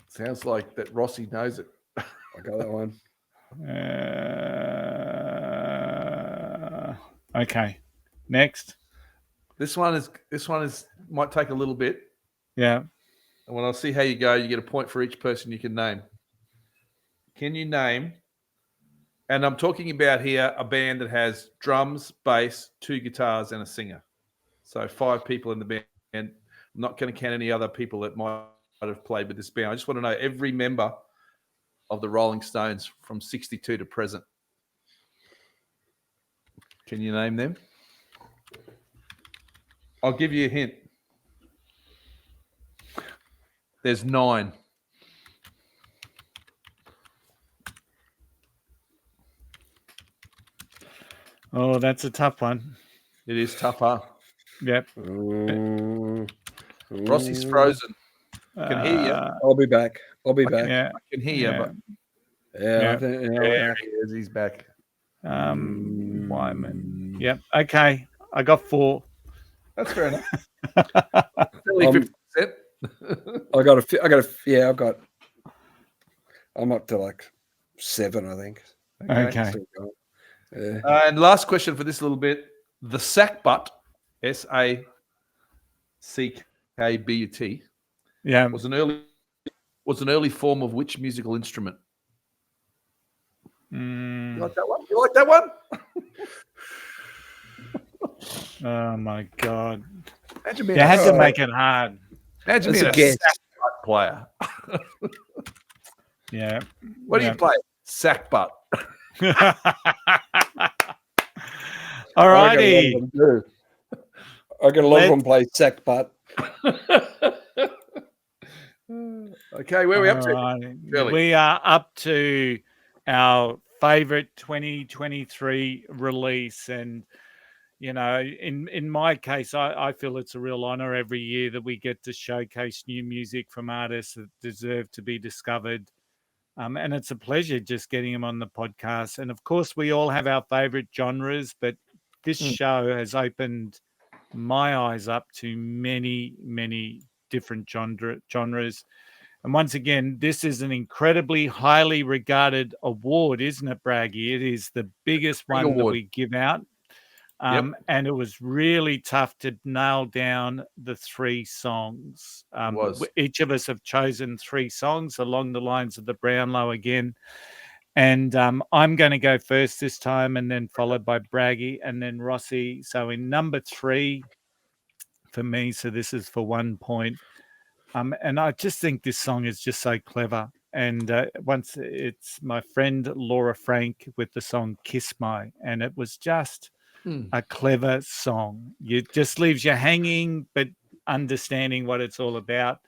Sounds like that Rossi knows it. I got that one. Okay. Next. This one is might take a little bit. Yeah. And when I'll see how you go, you get a point for each person you can name. Can you name? And I'm talking about here a band that has drums, bass, 2 guitars, and a singer. So 5 people in the band. I'm not going to count any other people that might have played with this band. I just want to know every member of the Rolling Stones from 62 to present. Can you name them? I'll give you a hint. There's 9. Oh, that's a tough one. It is tough, huh? Yep. Rossi's frozen. I can hear you. I'll be back. Yeah. I can hear you, but I think, there he is. He's back. Wyman. Yep. Okay. I got 4. That's fair enough. Only 50%. I'm up to like 7, I think. Okay. And last question for this little bit: the sackbut, SACKBUT, was an early form of which musical instrument? You like that one? You like that one? Oh my God! Imagine You had to make it hard. Imagine being a sackbut player. Yeah. What do you play? Sackbut. All righty. I got a lot of them play sack butt. Okay, where are we up to? Right. We are up to our favorite 2023 release. And, you know, in my case, I feel it's a real honor every year that we get to showcase new music from artists that deserve to be discovered. And it's a pleasure just getting them on the podcast. And of course, we all have our favorite genres, but this show has opened my eyes up to many, many different genres. And once again, this is an incredibly highly regarded award, isn't it, Braggy? It is the biggest one that we give out. And it was really tough to nail down the 3 songs. Each of us have chosen 3 songs along the lines of the Brownlow again. And I'm going to go first this time, and then followed by Braggy and then Rossi. So in number 3 for me, so this is for 1 point. And I just think this song is just so clever. And once it's my friend Laura Frank with the song Kiss My, and it was just a clever song. It just leaves you hanging, but understanding what it's all about.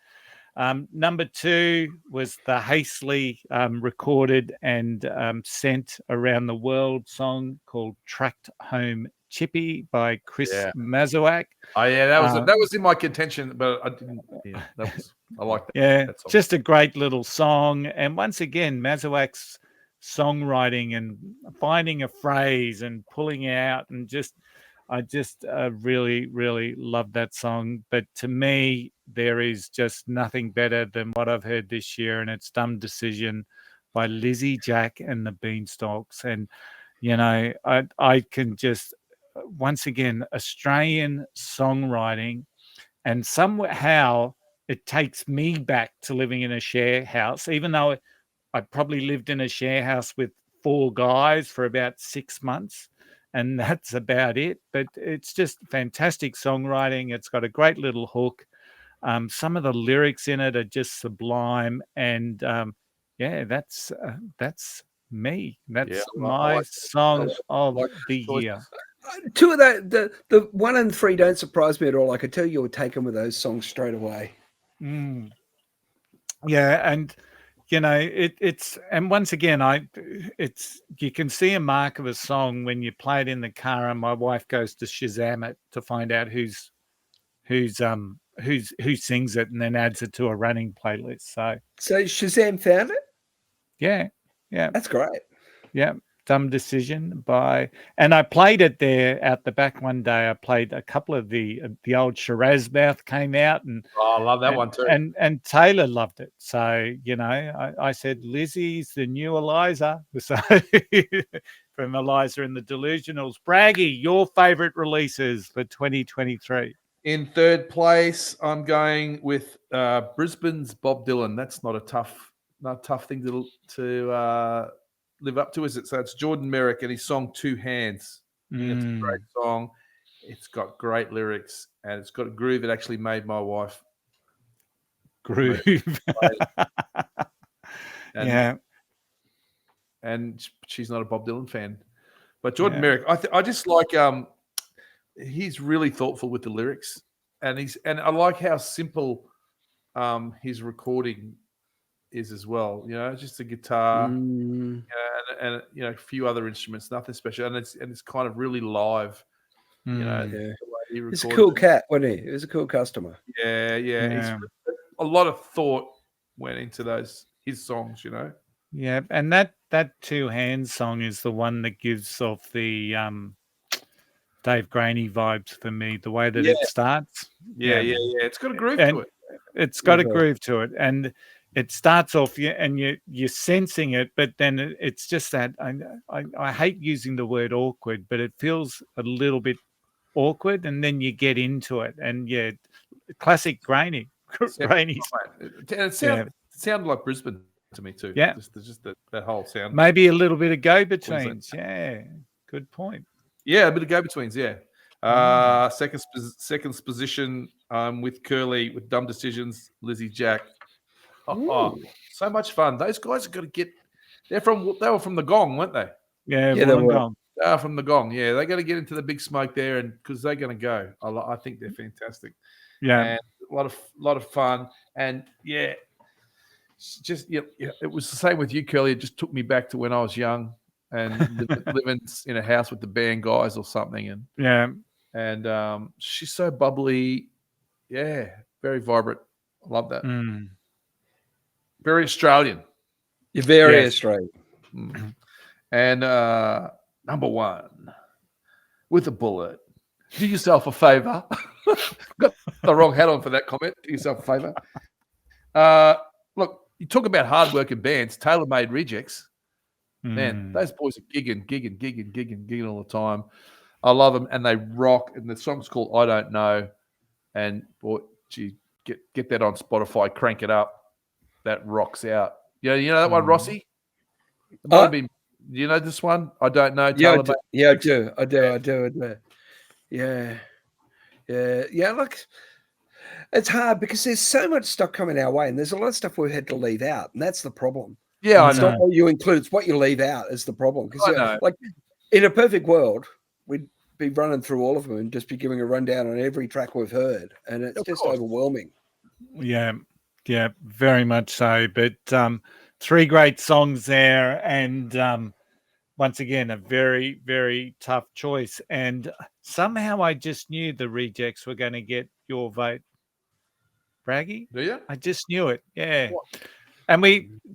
Number 2 was the hastily recorded and sent around the world song called Tracked Home Chippy by Chris Masuak. Oh yeah, that was in my contention, but I didn't. Yeah, I like that. Yeah, that song. Just a great little song. And once again, Masuak's songwriting and finding a phrase and pulling it out, and I just really, really love that song. But to me, there is just nothing better than what I've heard this year, and it's Dumb Decision by Lizzie, Jack, and the Beanstalks. And, you know, I can just, once again, Australian songwriting, and somehow it takes me back to living in a share house, even though I probably lived in a share house with 4 guys for about 6 months. And that's about it. But it's just fantastic songwriting. It's got a great little hook. Some of the lyrics in it are just sublime. And that's me. That's my song of the year. 2 of that, the 1 and 3 don't surprise me at all. I could tell you were taken with those songs straight away. Yeah, and you know, it's and once again, you can see a mark of a song when you play it in the car, and my wife goes to Shazam it to find out who sings it, and then adds it to a running playlist. So Shazam found it? Yeah. That's great. Yeah. Dumb Decision and I played it there out the back one day. I played a couple of the old Shiraz Mouth came out, and I love that one too. And Tailor loved it. So I said Lizzie's the new Eliza. So from Eliza and the Delusionals. Braggy, your favourite releases for 2023? In third place, I'm going with Brisbane's Bob Dylan. That's not a tough thing to live up to, is it? So it's Jordan Merrick and his song Two Hands. It's a great song. It's got great lyrics and it's got a groove that actually made my wife groove. And she's not a Bob Dylan fan. But Jordan Merrick, I just like he's really thoughtful with the lyrics, and I like how simple his recording is as well. Just a guitar and a few other instruments, nothing special, and it's kind of really live. He's a cool cat, wasn't he? He was a cool customer. Yeah. A lot of thought went into his songs. Yeah, and that Two Hands song is the one that gives off the Dave Graney vibes for me. The way that it starts. Yeah. It's got a groove to it. It's got a groove to it, and it starts off, and you're sensing it, but then it's just that I hate using the word awkward, but it feels a little bit awkward, and then you get into it, and classic Graney. It sounded like Brisbane to me too. Yeah, just that whole sound. Maybe a little bit of go-betweens. Yeah, good point. Yeah, a bit of go-betweens. Yeah. Second position with Curly with Dumb Decisions, Lizzie Jack. So much fun. Those guys are going to get. They were from the Gong, weren't they? Yeah, they were. Gong. They are from the Gong. Yeah, they're going to get into the big smoke there, and because they're going to go. I think they're fantastic. Yeah, and a lot of fun, and it was the same with you, Curly. It just took me back to when I was young and living in a house with the band guys or something, and she's so bubbly, very vibrant. I love that. Very Australian. You're very Australian. And number one, with a bullet. Do yourself a favour. Got the wrong hat on for that comment. Do yourself a favour. Look, you talk about hard-working bands. Tailor Made Rejects. Man, those boys are gigging all the time. I love them, and they rock. And the song's called I Don't Know. And boy, get that on Spotify. Crank it up. That rocks out. You know that one, Rossi? It might have been. You know this one? I don't know. I do. Yeah. Look, it's hard because there's so much stuff coming our way, and there's a lot of stuff we've had to leave out, and that's the problem. Yeah, it's not what you include; it's what you leave out is the problem. Because, like, in a perfect world, we'd be running through all of them and just be giving a rundown on every track we've heard, and it's just overwhelming. Yeah, very much so. But 3 great songs there, and once again, a very, very tough choice. And somehow I just knew the Rejects were going to get your vote, Braggy. Do you? I just knew it. Yeah. What? And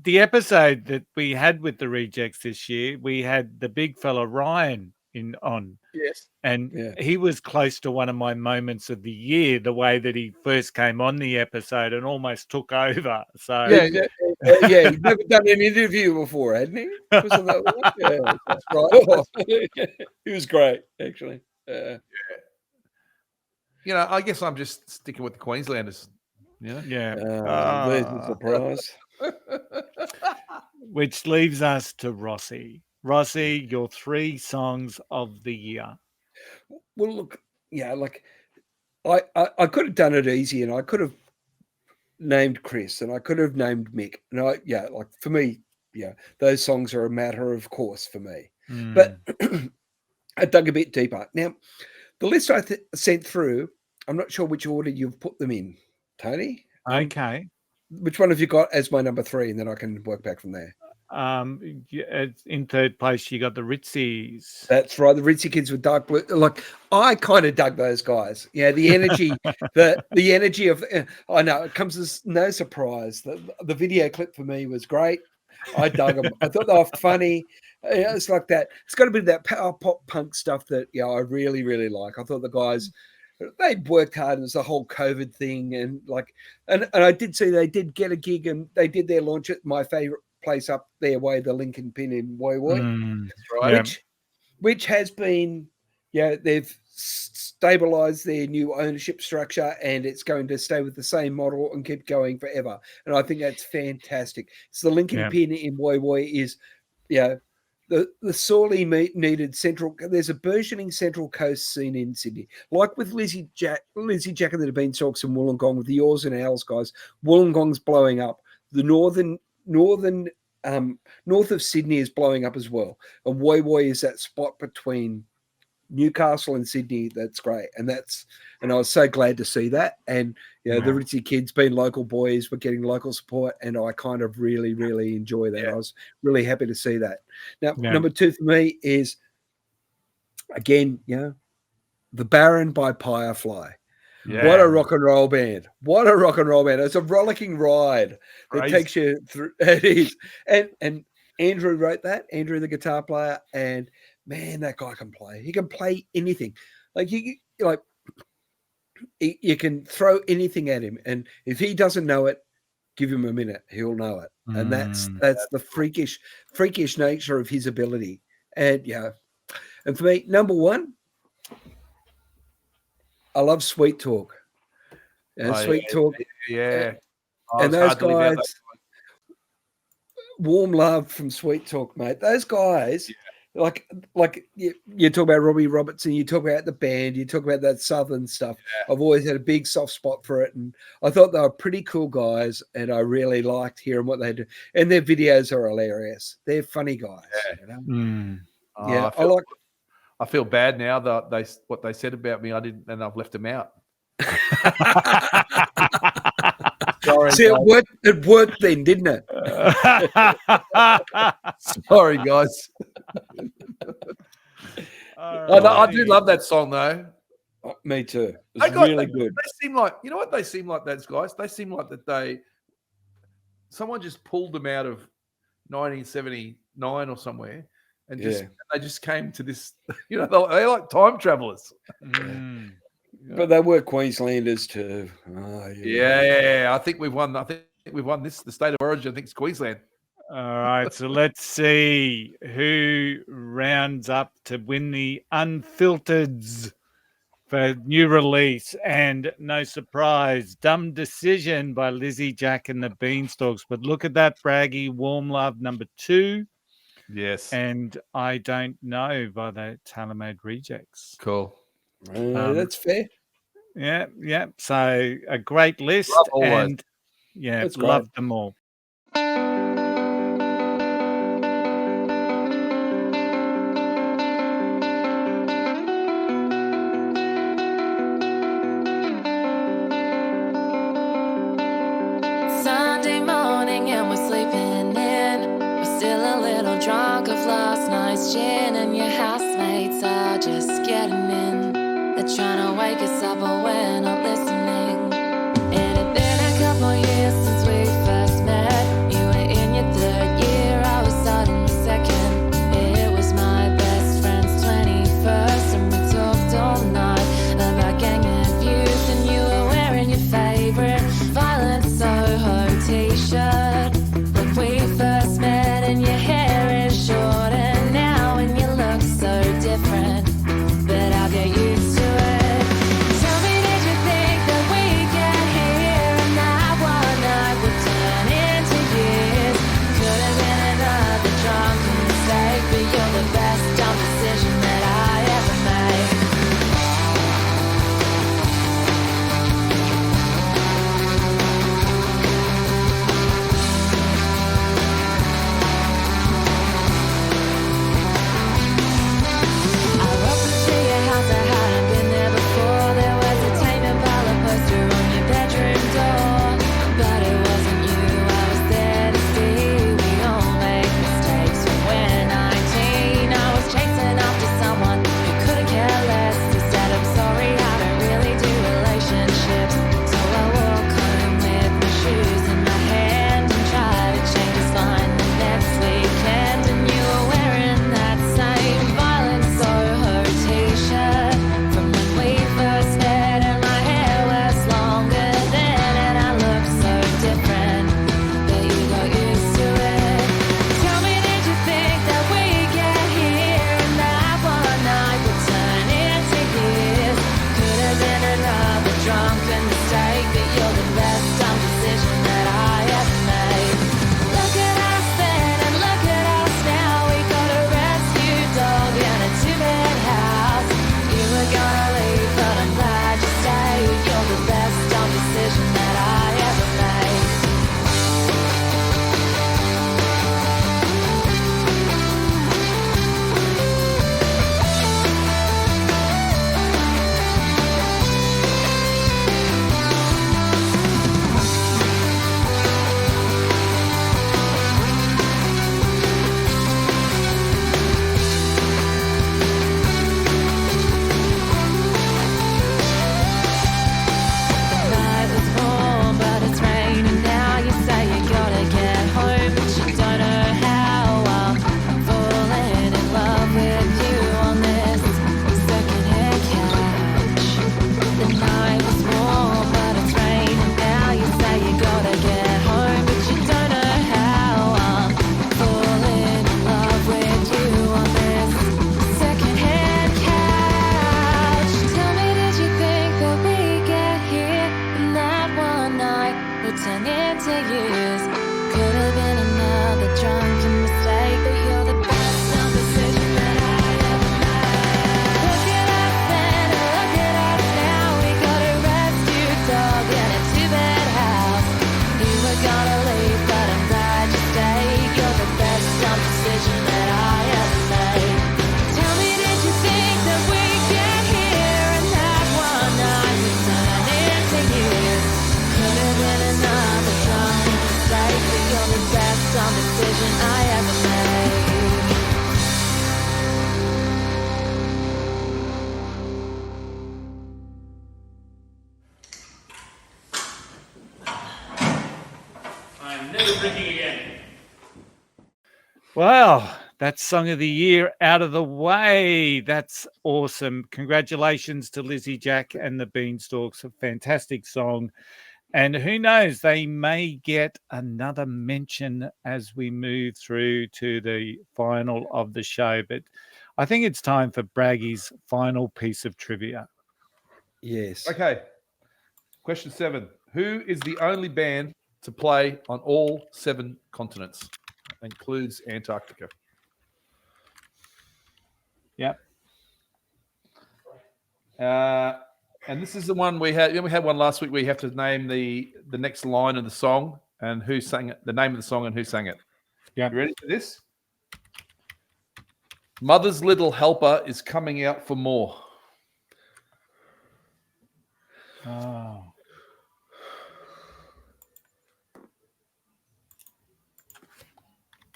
the episode that we had with the Rejects this year, we had the big fella Ryan on. Yes. And he was close to one of my moments of the year, the way that he first came on the episode and almost took over. So he'd never done an interview before, hadn't he? Wasn't that one? Yeah, that's right. He was great, actually. You know, I guess I'm just sticking with the Queenslanders. Yeah. There's a surprise. Which leaves us to Rossi. Rossi, your 3 songs of the year. Well, look, like I could have done it easy, and I could have named Chris, and I could have named Mick. And like for me, those songs are a matter of course for me. But I dug a bit deeper. Now, the list I sent through, I'm not sure which order you've put them in, Tony. Okay. Which one have you got as my number 3, and then I can work back from there. In third place, you got the Ritzys. That's right, the Ritzy kids with dark blue. Like, I kind of dug those guys. Yeah, the energy, the energy of. I know it comes as no surprise. The video clip for me was great. I dug them. I thought they were funny. It's like that. It's got to be that power pop punk stuff that I really, really like. I thought the guys, they'd worked hard. It was the whole COVID thing, and I did see they did get a gig, and they did their launch at my favorite place up their way, the Lincoln Pin in Woi Woi. That's right. Which has been, they've stabilized their new ownership structure, and it's going to stay with the same model and keep going forever. And I think that's fantastic. So the Lincoln Pin in Woi Woi is, the sorely needed central. There's a burgeoning Central Coast scene in Sydney, like with Lizzie Jack and the Beanstalks and Wollongong with the Yours and Owls guys. Wollongong's blowing up. The north of Sydney is blowing up as well, and Woi Woi is that spot between Newcastle and Sydney. That's great, and I was so glad to see that. And the Ritzy kids, being local boys, were getting local support, and I kind of really, really enjoy that. I was really happy to see that. Now, number 2 for me is again, The Baron by Pyrefly. Yeah. What a rock and roll band! What a rock and roll band! It's a rollicking ride that takes you through. It is, and Andrew wrote that. Andrew, the guitar player, and man, that guy can play. He can play anything. You can throw anything at him, and if he doesn't know it, give him a minute, he'll know it. And that's the freakish nature of his ability. And and for me, number 1, I love Sweet Talk. Sweet Talk. Yeah. And those guys, Warm Love from Sweet Talk, mate. Those guys, like you talk about Robbie Robertson, you talk about the band, you talk about that Southern stuff. I've always had a big soft spot for it, and I thought they were pretty cool guys, and I really liked hearing what they do. And their videos are hilarious. They're funny guys. I feel bad now that what they said about me, I didn't, and I've left them out. Sorry, see, it worked then, didn't it? Sorry, guys. I do love that song, though. Me too. It's really good. They seem like, you know what they seem like, those guys? They seem like that someone just pulled them out of 1979 or somewhere. And they just came to this, they're like time travelers. But they were Queenslanders too. I think we've won. This, the state of origin. I think it's Queensland. All right, so let's see who rounds up to win the Unfiltereds for new release. And no surprise, Dumb Decision by Lizzie, Jack and the Beanstalks. But look at that, Braggy, Warm Love, number 2. Yes. And I Don't Know by the Tailor Rejects. Cool. That's fair. Yeah. So a great list. And loved them all. Sunday morning and we're sleeping in. We're still a little drunk of last night's gin, and your housemates are just getting in. They're trying to wake us up, but we're not listening. It had been a couple years since we first met. You were in your 3rd year, I was starting my 2nd. It was my best friend's 21st, and we talked all night about gang of youth. And you were wearing your favourite Violent Soho t-shirt. When we first met, and your hair is short, and now and you look so different. But I'll get used to it. Tell me, did you think that drunken mistake, but you're the best dumb decision that I ever made. Look at us then and look at us now. We got a rescue dog and a two-bed house. You were gonna leave, but I'm glad you stayed. You're the best dumb decision that I ever made. Wow, that's Song of the Year out of the way. That's awesome. Congratulations to Lizzie, Jack, and the Beanstalks. A fantastic song. And who knows, they may get another mention as we move through to the final of the show. But I think it's time for Braggy's final piece of trivia. Yes. Okay. Question 7. Who is the only band to play on all 7 continents? Includes Antarctica. Yep. And this is the one we had. We had one last week where you have to name the next line of the song and who sang it, the name of the song and who sang it. Yeah. You ready for this? Mother's Little Helper is coming out for more. Oh.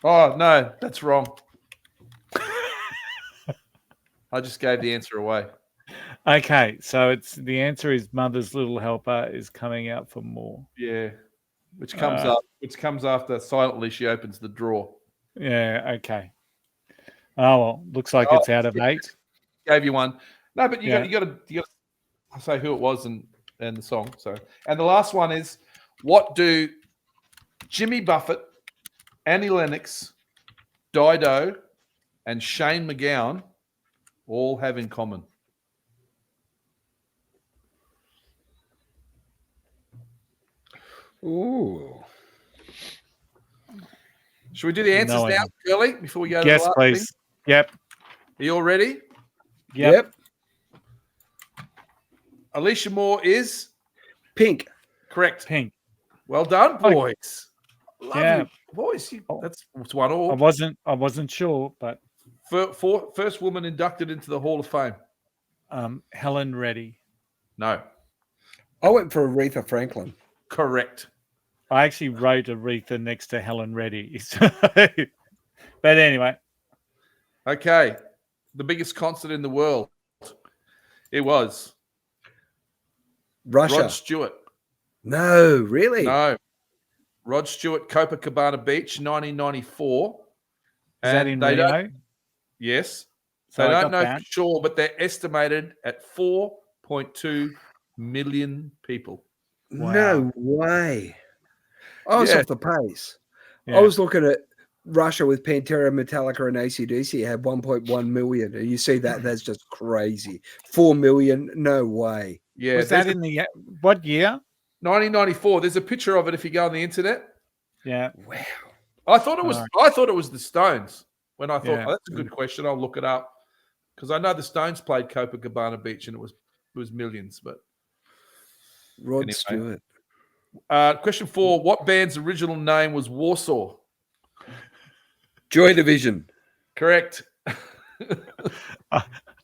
Oh, no, that's wrong. I just gave the answer away. Okay, so the answer is Mother's Little Helper is coming out for more. Yeah, which comes after silently she opens the drawer. Yeah, okay. Oh well, looks like it's out of 8. Gave you one. No, but you got to say who it was and the song. So, and the last one is, what do Jimmy Buffett, Annie Lennox, Dido, and Shane McGowan all have in common? Ooh. Should we do the answers now, Curly, before we go to yes, the last please. thing? Yep. Are you all ready? Yep. Alicia Moore is Pink. Correct. Pink. Well done, boys. Lovely. Yeah. Boys, that's 1-1. I wasn't sure, but first woman inducted into the Hall of Fame. Helen Reddy. No. I went for Aretha Franklin. Correct. I actually wrote Aretha next to Helen Reddy. So, but anyway. Okay. The biggest concert in the world. It was Russia. Rod Stewart. No, really? No. Rod Stewart, Copacabana Beach, 1994. Is that in Rio? Yes. So they I don't got know that. for sure, but they're estimated at 4.2 million people. Wow. No way. I was off the pace. Yeah. I was looking at Russia with Pantera, Metallica, and AC/DC had 1.1 million. And you see that, that's just crazy. 4 million? No way. Yeah. Was that in the what year? 1994. There's a picture of it if you go on the internet. Yeah. Wow. I thought it was. Right. I thought it was the Stones. When I thought, Yeah. oh, that's a good question. I'll look it up because I know the Stones played Copacabana Beach and it was millions. But Rod anyway. Stewart. Question 4: what band's original name was Warsaw? Joy Division. Correct.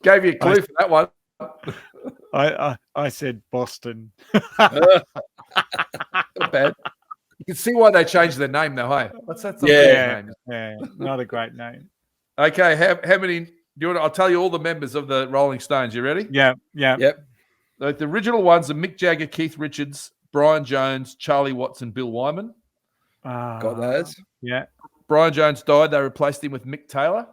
Gave you a clue for that one. I said Boston. Not bad. You can see why they changed their name, though. Hey, that's a Yeah, weird name. yeah, not a great name. Okay, how many? Do you want? I'll tell you all the members of the Rolling Stones. You ready? Yeah. Yep. The original ones are Mick Jagger, Keith Richards, Brian Jones, Charlie Watts, and Bill Wyman. Got those. Yeah. Brian Jones died. They replaced him with Mick Taylor.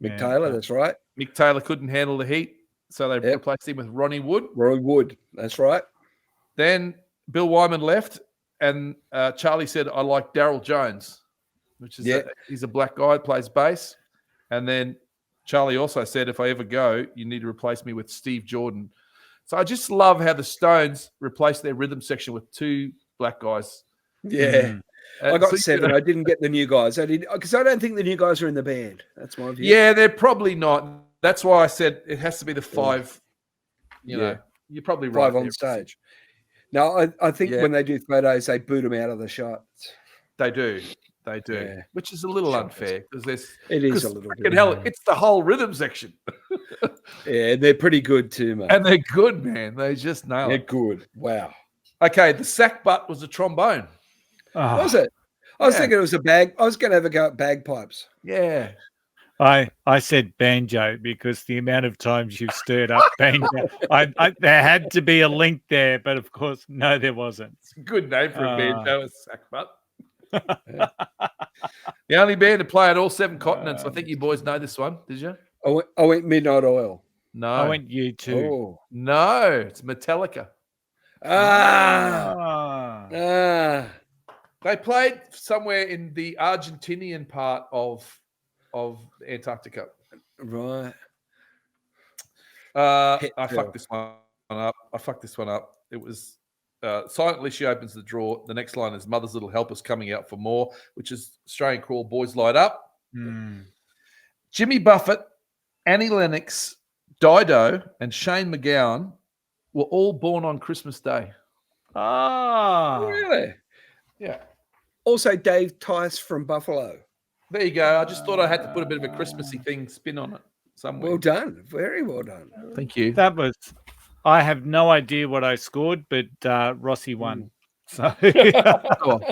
Mick Taylor, that's right. Mick Taylor couldn't handle the heat, so they replaced him with Ronnie Wood. Ronnie Wood, that's right. Then Bill Wyman left, and Charlie said, "I like Daryl Jones," which is he's a black guy, plays bass. And then Charlie also said, "If I ever go, you need to replace me with Steve Jordan." So I just love how the Stones replaced their rhythm section with 2 black guys. Yeah. I got so, 7. I didn't get the new guys. I did because I don't think the new guys are in the band. That's my view. Yeah, they're probably not. That's why I said it has to be the 5. You know, you're probably right. 5 on stage. No, I think when they do photos, they boot them out of the shots. They do. They do. Yeah. Which is a little unfair because it is a little bit. Hell, it's the whole rhythm section. Yeah, they're pretty good too, mate. And they're good, man. They just nail They're it. good. Wow. Okay, the sack butt was a trombone. Was it? I was thinking it was a bag. I was going to have a go at bagpipes. Yeah. I said banjo because the amount of times you've stirred up banjo, there had to be a link there, but of course, no, there wasn't. It's a good name for a banjo, is sack butt. The only band to play on all 7 continents. I think you boys know this one. Did you? I went Midnight Oil. No. I went U2. Oh. No, it's Metallica. They played somewhere in the Argentinian part of Antarctica. Right. I fucked this one up. It was silently she opens the drawer. The next line is Mother's Little Helper's coming out for more, which is Australian Crawl, Boys Light Up. Jimmy Buffett, Annie Lennox, Dido, and Shane McGowan were all born on Christmas Day. Really? Yeah. Also, Dave Tice from Buffalo. There you go. I just thought I had to put a bit of a Christmassy spin on it somewhere. Well done. Very well done. Thank you. That was. I have no idea what I scored, but Rossi won. So we'll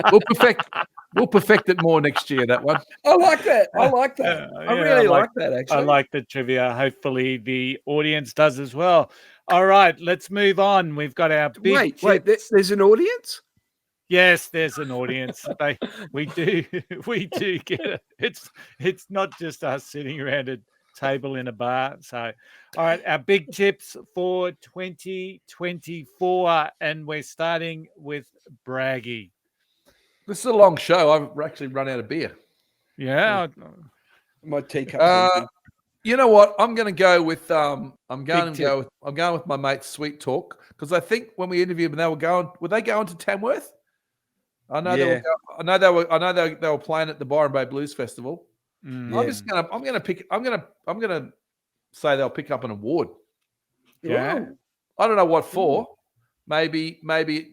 perfect it more next year. That one. I like that. I really like that. Actually, I like the trivia. Hopefully, the audience does as well. All right, let's move on. We've got our big. Wait. There's an audience. Yes, there's an audience. We do get it. It's not just us sitting around a table in a bar. So, all right, our big tips for 2024, and we're starting with Braggy. This is a long show. I've actually run out of beer. Yeah, my teacup. You know what? I'm going to go with I'm going with my mate Sweet Talk because I think when we interviewed them, were they going to Tamworth? I know they were playing at the Byron Bay Blues Festival. I'm going to say they'll pick up an award. Yeah. I don't know what for. Maybe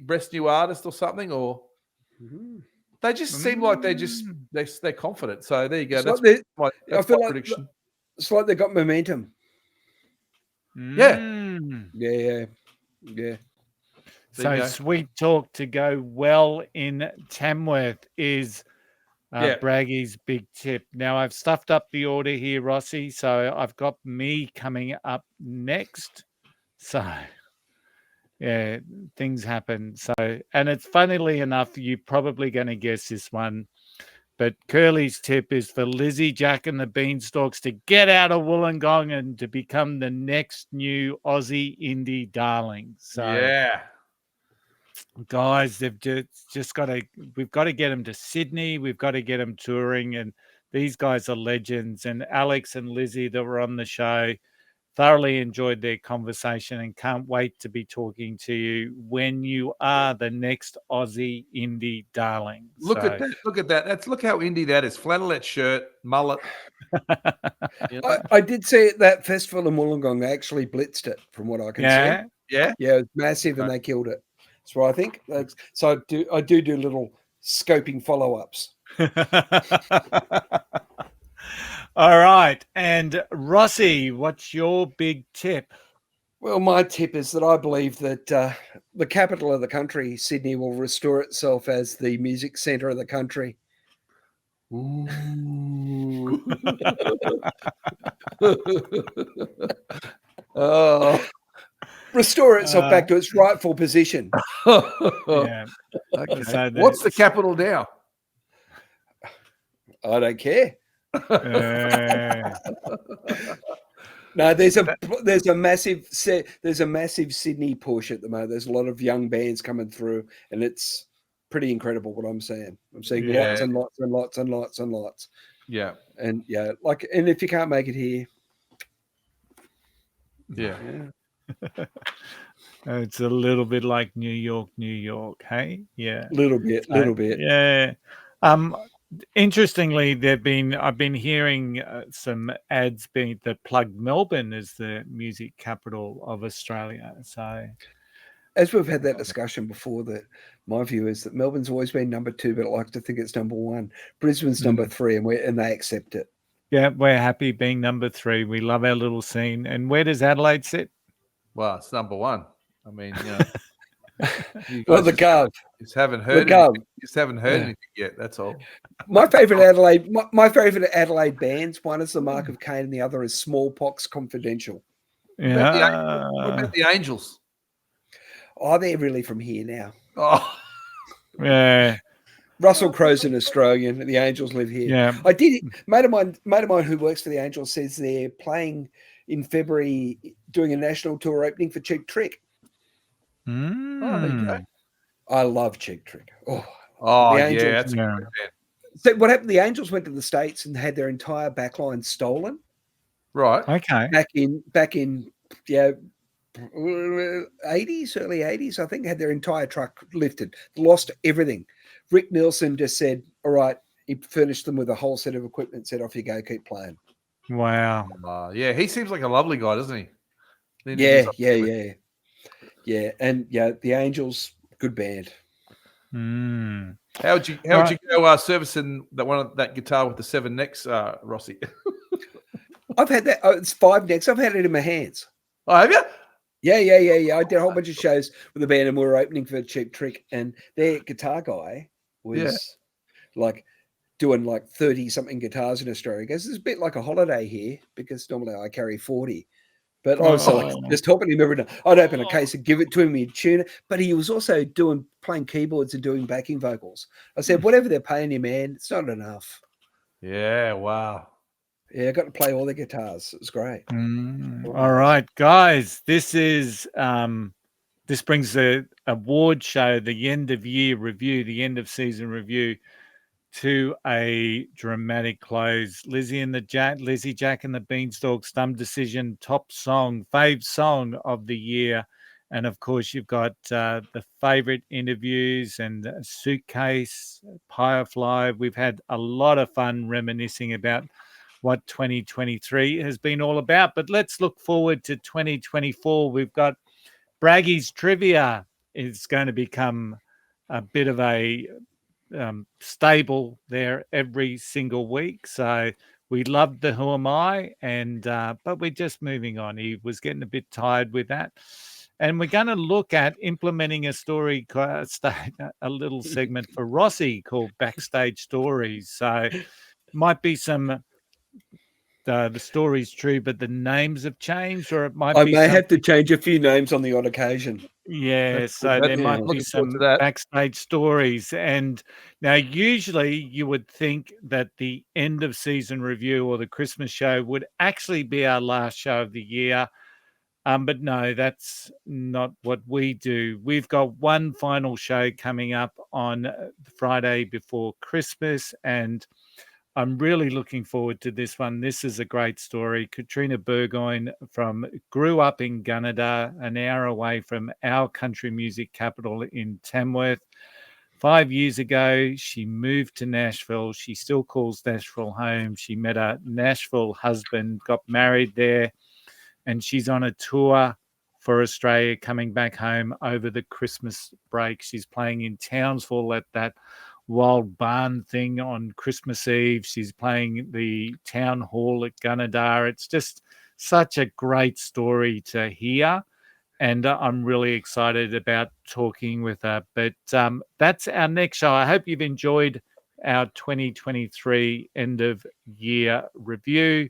Best New Artist or something, or they just seem like they're confident. So there you go. That's my prediction. It's like they got momentum. Yeah. Yeah. So Sweet Talk to go well in Tamworth is Braggy's big tip. Now I've stuffed up the order here, Rossi. So I've got me coming up next. So yeah, things happen. So, and it's funnily enough, you're probably going to guess this one. But Curly's tip is for Lizzie, Jack, and the Beanstalks to get out of Wollongong and to become the next new Aussie indie darling. So, yeah, guys, they've just got to. We've got to get them to Sydney. We've got to get them touring, and these guys are legends. And Alex and Lizzie that were on the show, thoroughly enjoyed their conversation and can't wait to be talking to you when you are the next Aussie indie darling. Look at that. Look at that. Look how indie that is. Flannelette shirt, mullet. I did see at that festival in Wollongong. They actually blitzed it, from what I can see. Yeah. Yeah, it was massive, and they killed it. So I think so. I do little scoping follow-ups. All right. And Rossi, what's your big tip? Well, my tip is that I believe that the capital of the country, Sydney, will restore itself as the music centre of the country. Ooh. Restore itself back to its rightful position. Yeah. Okay. So what's the capital now? I don't care. No, there's a massive Sydney push at the moment. There's a lot of young bands coming through, and it's pretty incredible what I'm seeing. I'm seeing lots and lots and lots and lots and lots. Yeah. And and if you can't make it here, it's a little bit like New York, hey? Yeah. Little bit. Yeah. Interestingly, I've been hearing some ads that plug Melbourne as the music capital of Australia. So, as we've had that discussion before, that my view is that Melbourne's always been number 2, but I like to think it's number 1. Brisbane's number 3, and they accept it. Yeah, we're happy being number 3. We love our little scene. And where does Adelaide sit? Well, it's number 1. I mean, Well, the Gov. Just haven't heard anything yet. That's all. My favourite Adelaide bands. One is the Mark of Cain, and the other is Smallpox Confidential. Yeah. What about the Angels? Oh, they're really from here now. Oh, yeah. Russell Crowe's an Australian. The Angels live here. Yeah. I did. Mate of mine who works for the Angels says they're playing in February, doing a national tour opening for Cheap Trick. Oh, there you go. I love Cheap Trick. The Angels, yeah, that's a good band. So what happened? The Angels went to the States and had their entire backline stolen. Right. Okay. Back in 80s, early 80s, I think, had their entire truck lifted, lost everything. Rick Nielsen just said, all right, he furnished them with a whole set of equipment, said, off you go, keep playing. Wow. Yeah, he seems like a lovely guy, doesn't he? Yeah. And the Angels, good band. How'd you go servicing that guitar with the 7 necks, Rossi? I've had that. It's 5 necks. I've had it in my hands. Oh, have you? Yeah. I did a whole bunch of shows with the band, and we were opening for Cheap Trick, and their guitar guy was like doing like 30 something guitars in Australia. He goes, it's a bit like a holiday here, because normally I carry 40. But I was just helping him every day. I'd open a case and give it to him, he'd tune it. But he was also playing keyboards and doing backing vocals. I said, whatever they're paying you, man, it's not enough. Yeah, wow. Yeah, I got to play all the guitars. It was great. All right, guys. This brings the award show, the end of year review, the end of season review, to a dramatic close. Lizzie, Jack and the Beanstalks, Thumb Decision, top song, fave song of the year. And of course, you've got the favorite interviews and Suitcase, Pyrefly. We've had a lot of fun reminiscing about what 2023 has been all about. But let's look forward to 2024. We've got Braggy's Trivia is going to become a bit of a stable there every single week. So we loved the Who Am I, but we're just moving on. He was getting a bit tired with that. And we're going to look at implementing a a little segment for Rossi called Backstage Stories. So might be some the story's true, but the names have changed, or it might I be may have to change a few names on the odd occasion. Yeah, so there might be some backstage stories. And now usually you would think that the end of season review or the Christmas show would actually be our last show of the year. But no, that's not what we do. We've got one final show coming up on Friday before Christmas, and I'm really looking forward to this one. This is a great story. Katrina Burgoyne grew up in Gunnedah, an hour away from our country music capital in Tamworth. 5 years ago, she moved to Nashville. She still calls Nashville home. She met a Nashville husband, got married there, and she's on a tour for Australia, coming back home over the Christmas break. She's playing in Townsville at that Wild Barn thing on Christmas Eve. She's playing the town hall at Gunnedah. It's just such a great story to hear, and I'm really excited about talking with her. But that's our next show. I hope you've enjoyed our 2023 end of year review.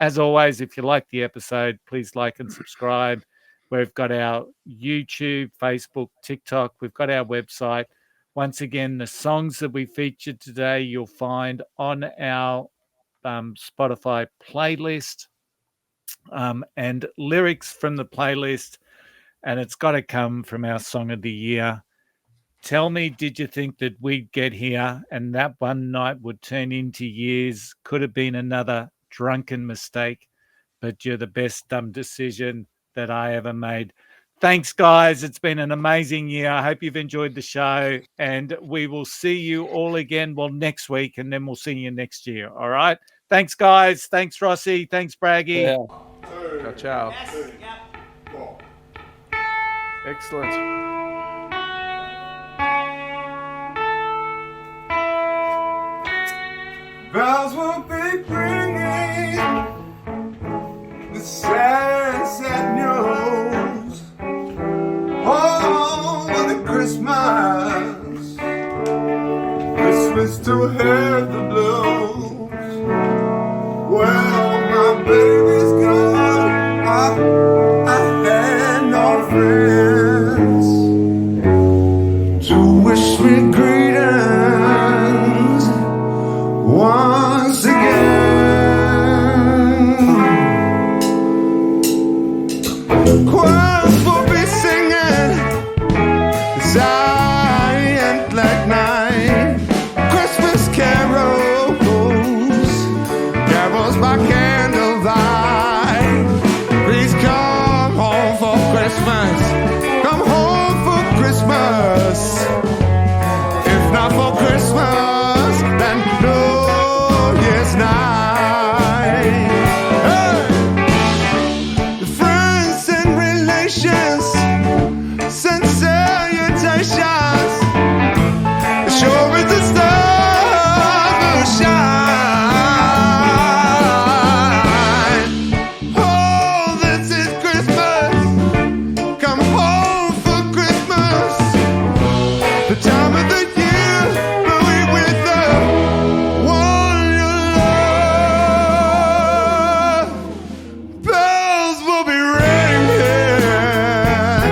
As always, if you like the episode, please like and subscribe. We've got our YouTube, Facebook, TikTok. We've got our website. Once again, the songs that we featured today, you'll find on our Spotify playlist, and lyrics from the playlist. And it's got to come from our Song of the Year. Tell me, did you think that we'd get here and that one night would turn into years? Could have been another drunken mistake, but you're the best dumb decision that I ever made. Thanks, guys. It's been an amazing year. I hope you've enjoyed the show, and we will see you all again, next week, and then we'll see you next year. All right? Thanks, guys. Thanks, Rossi. Thanks, Braggy. Yeah. Ciao. Excellent. Bells will be ringing the sad, sad news. Oh, what a Christmas to have the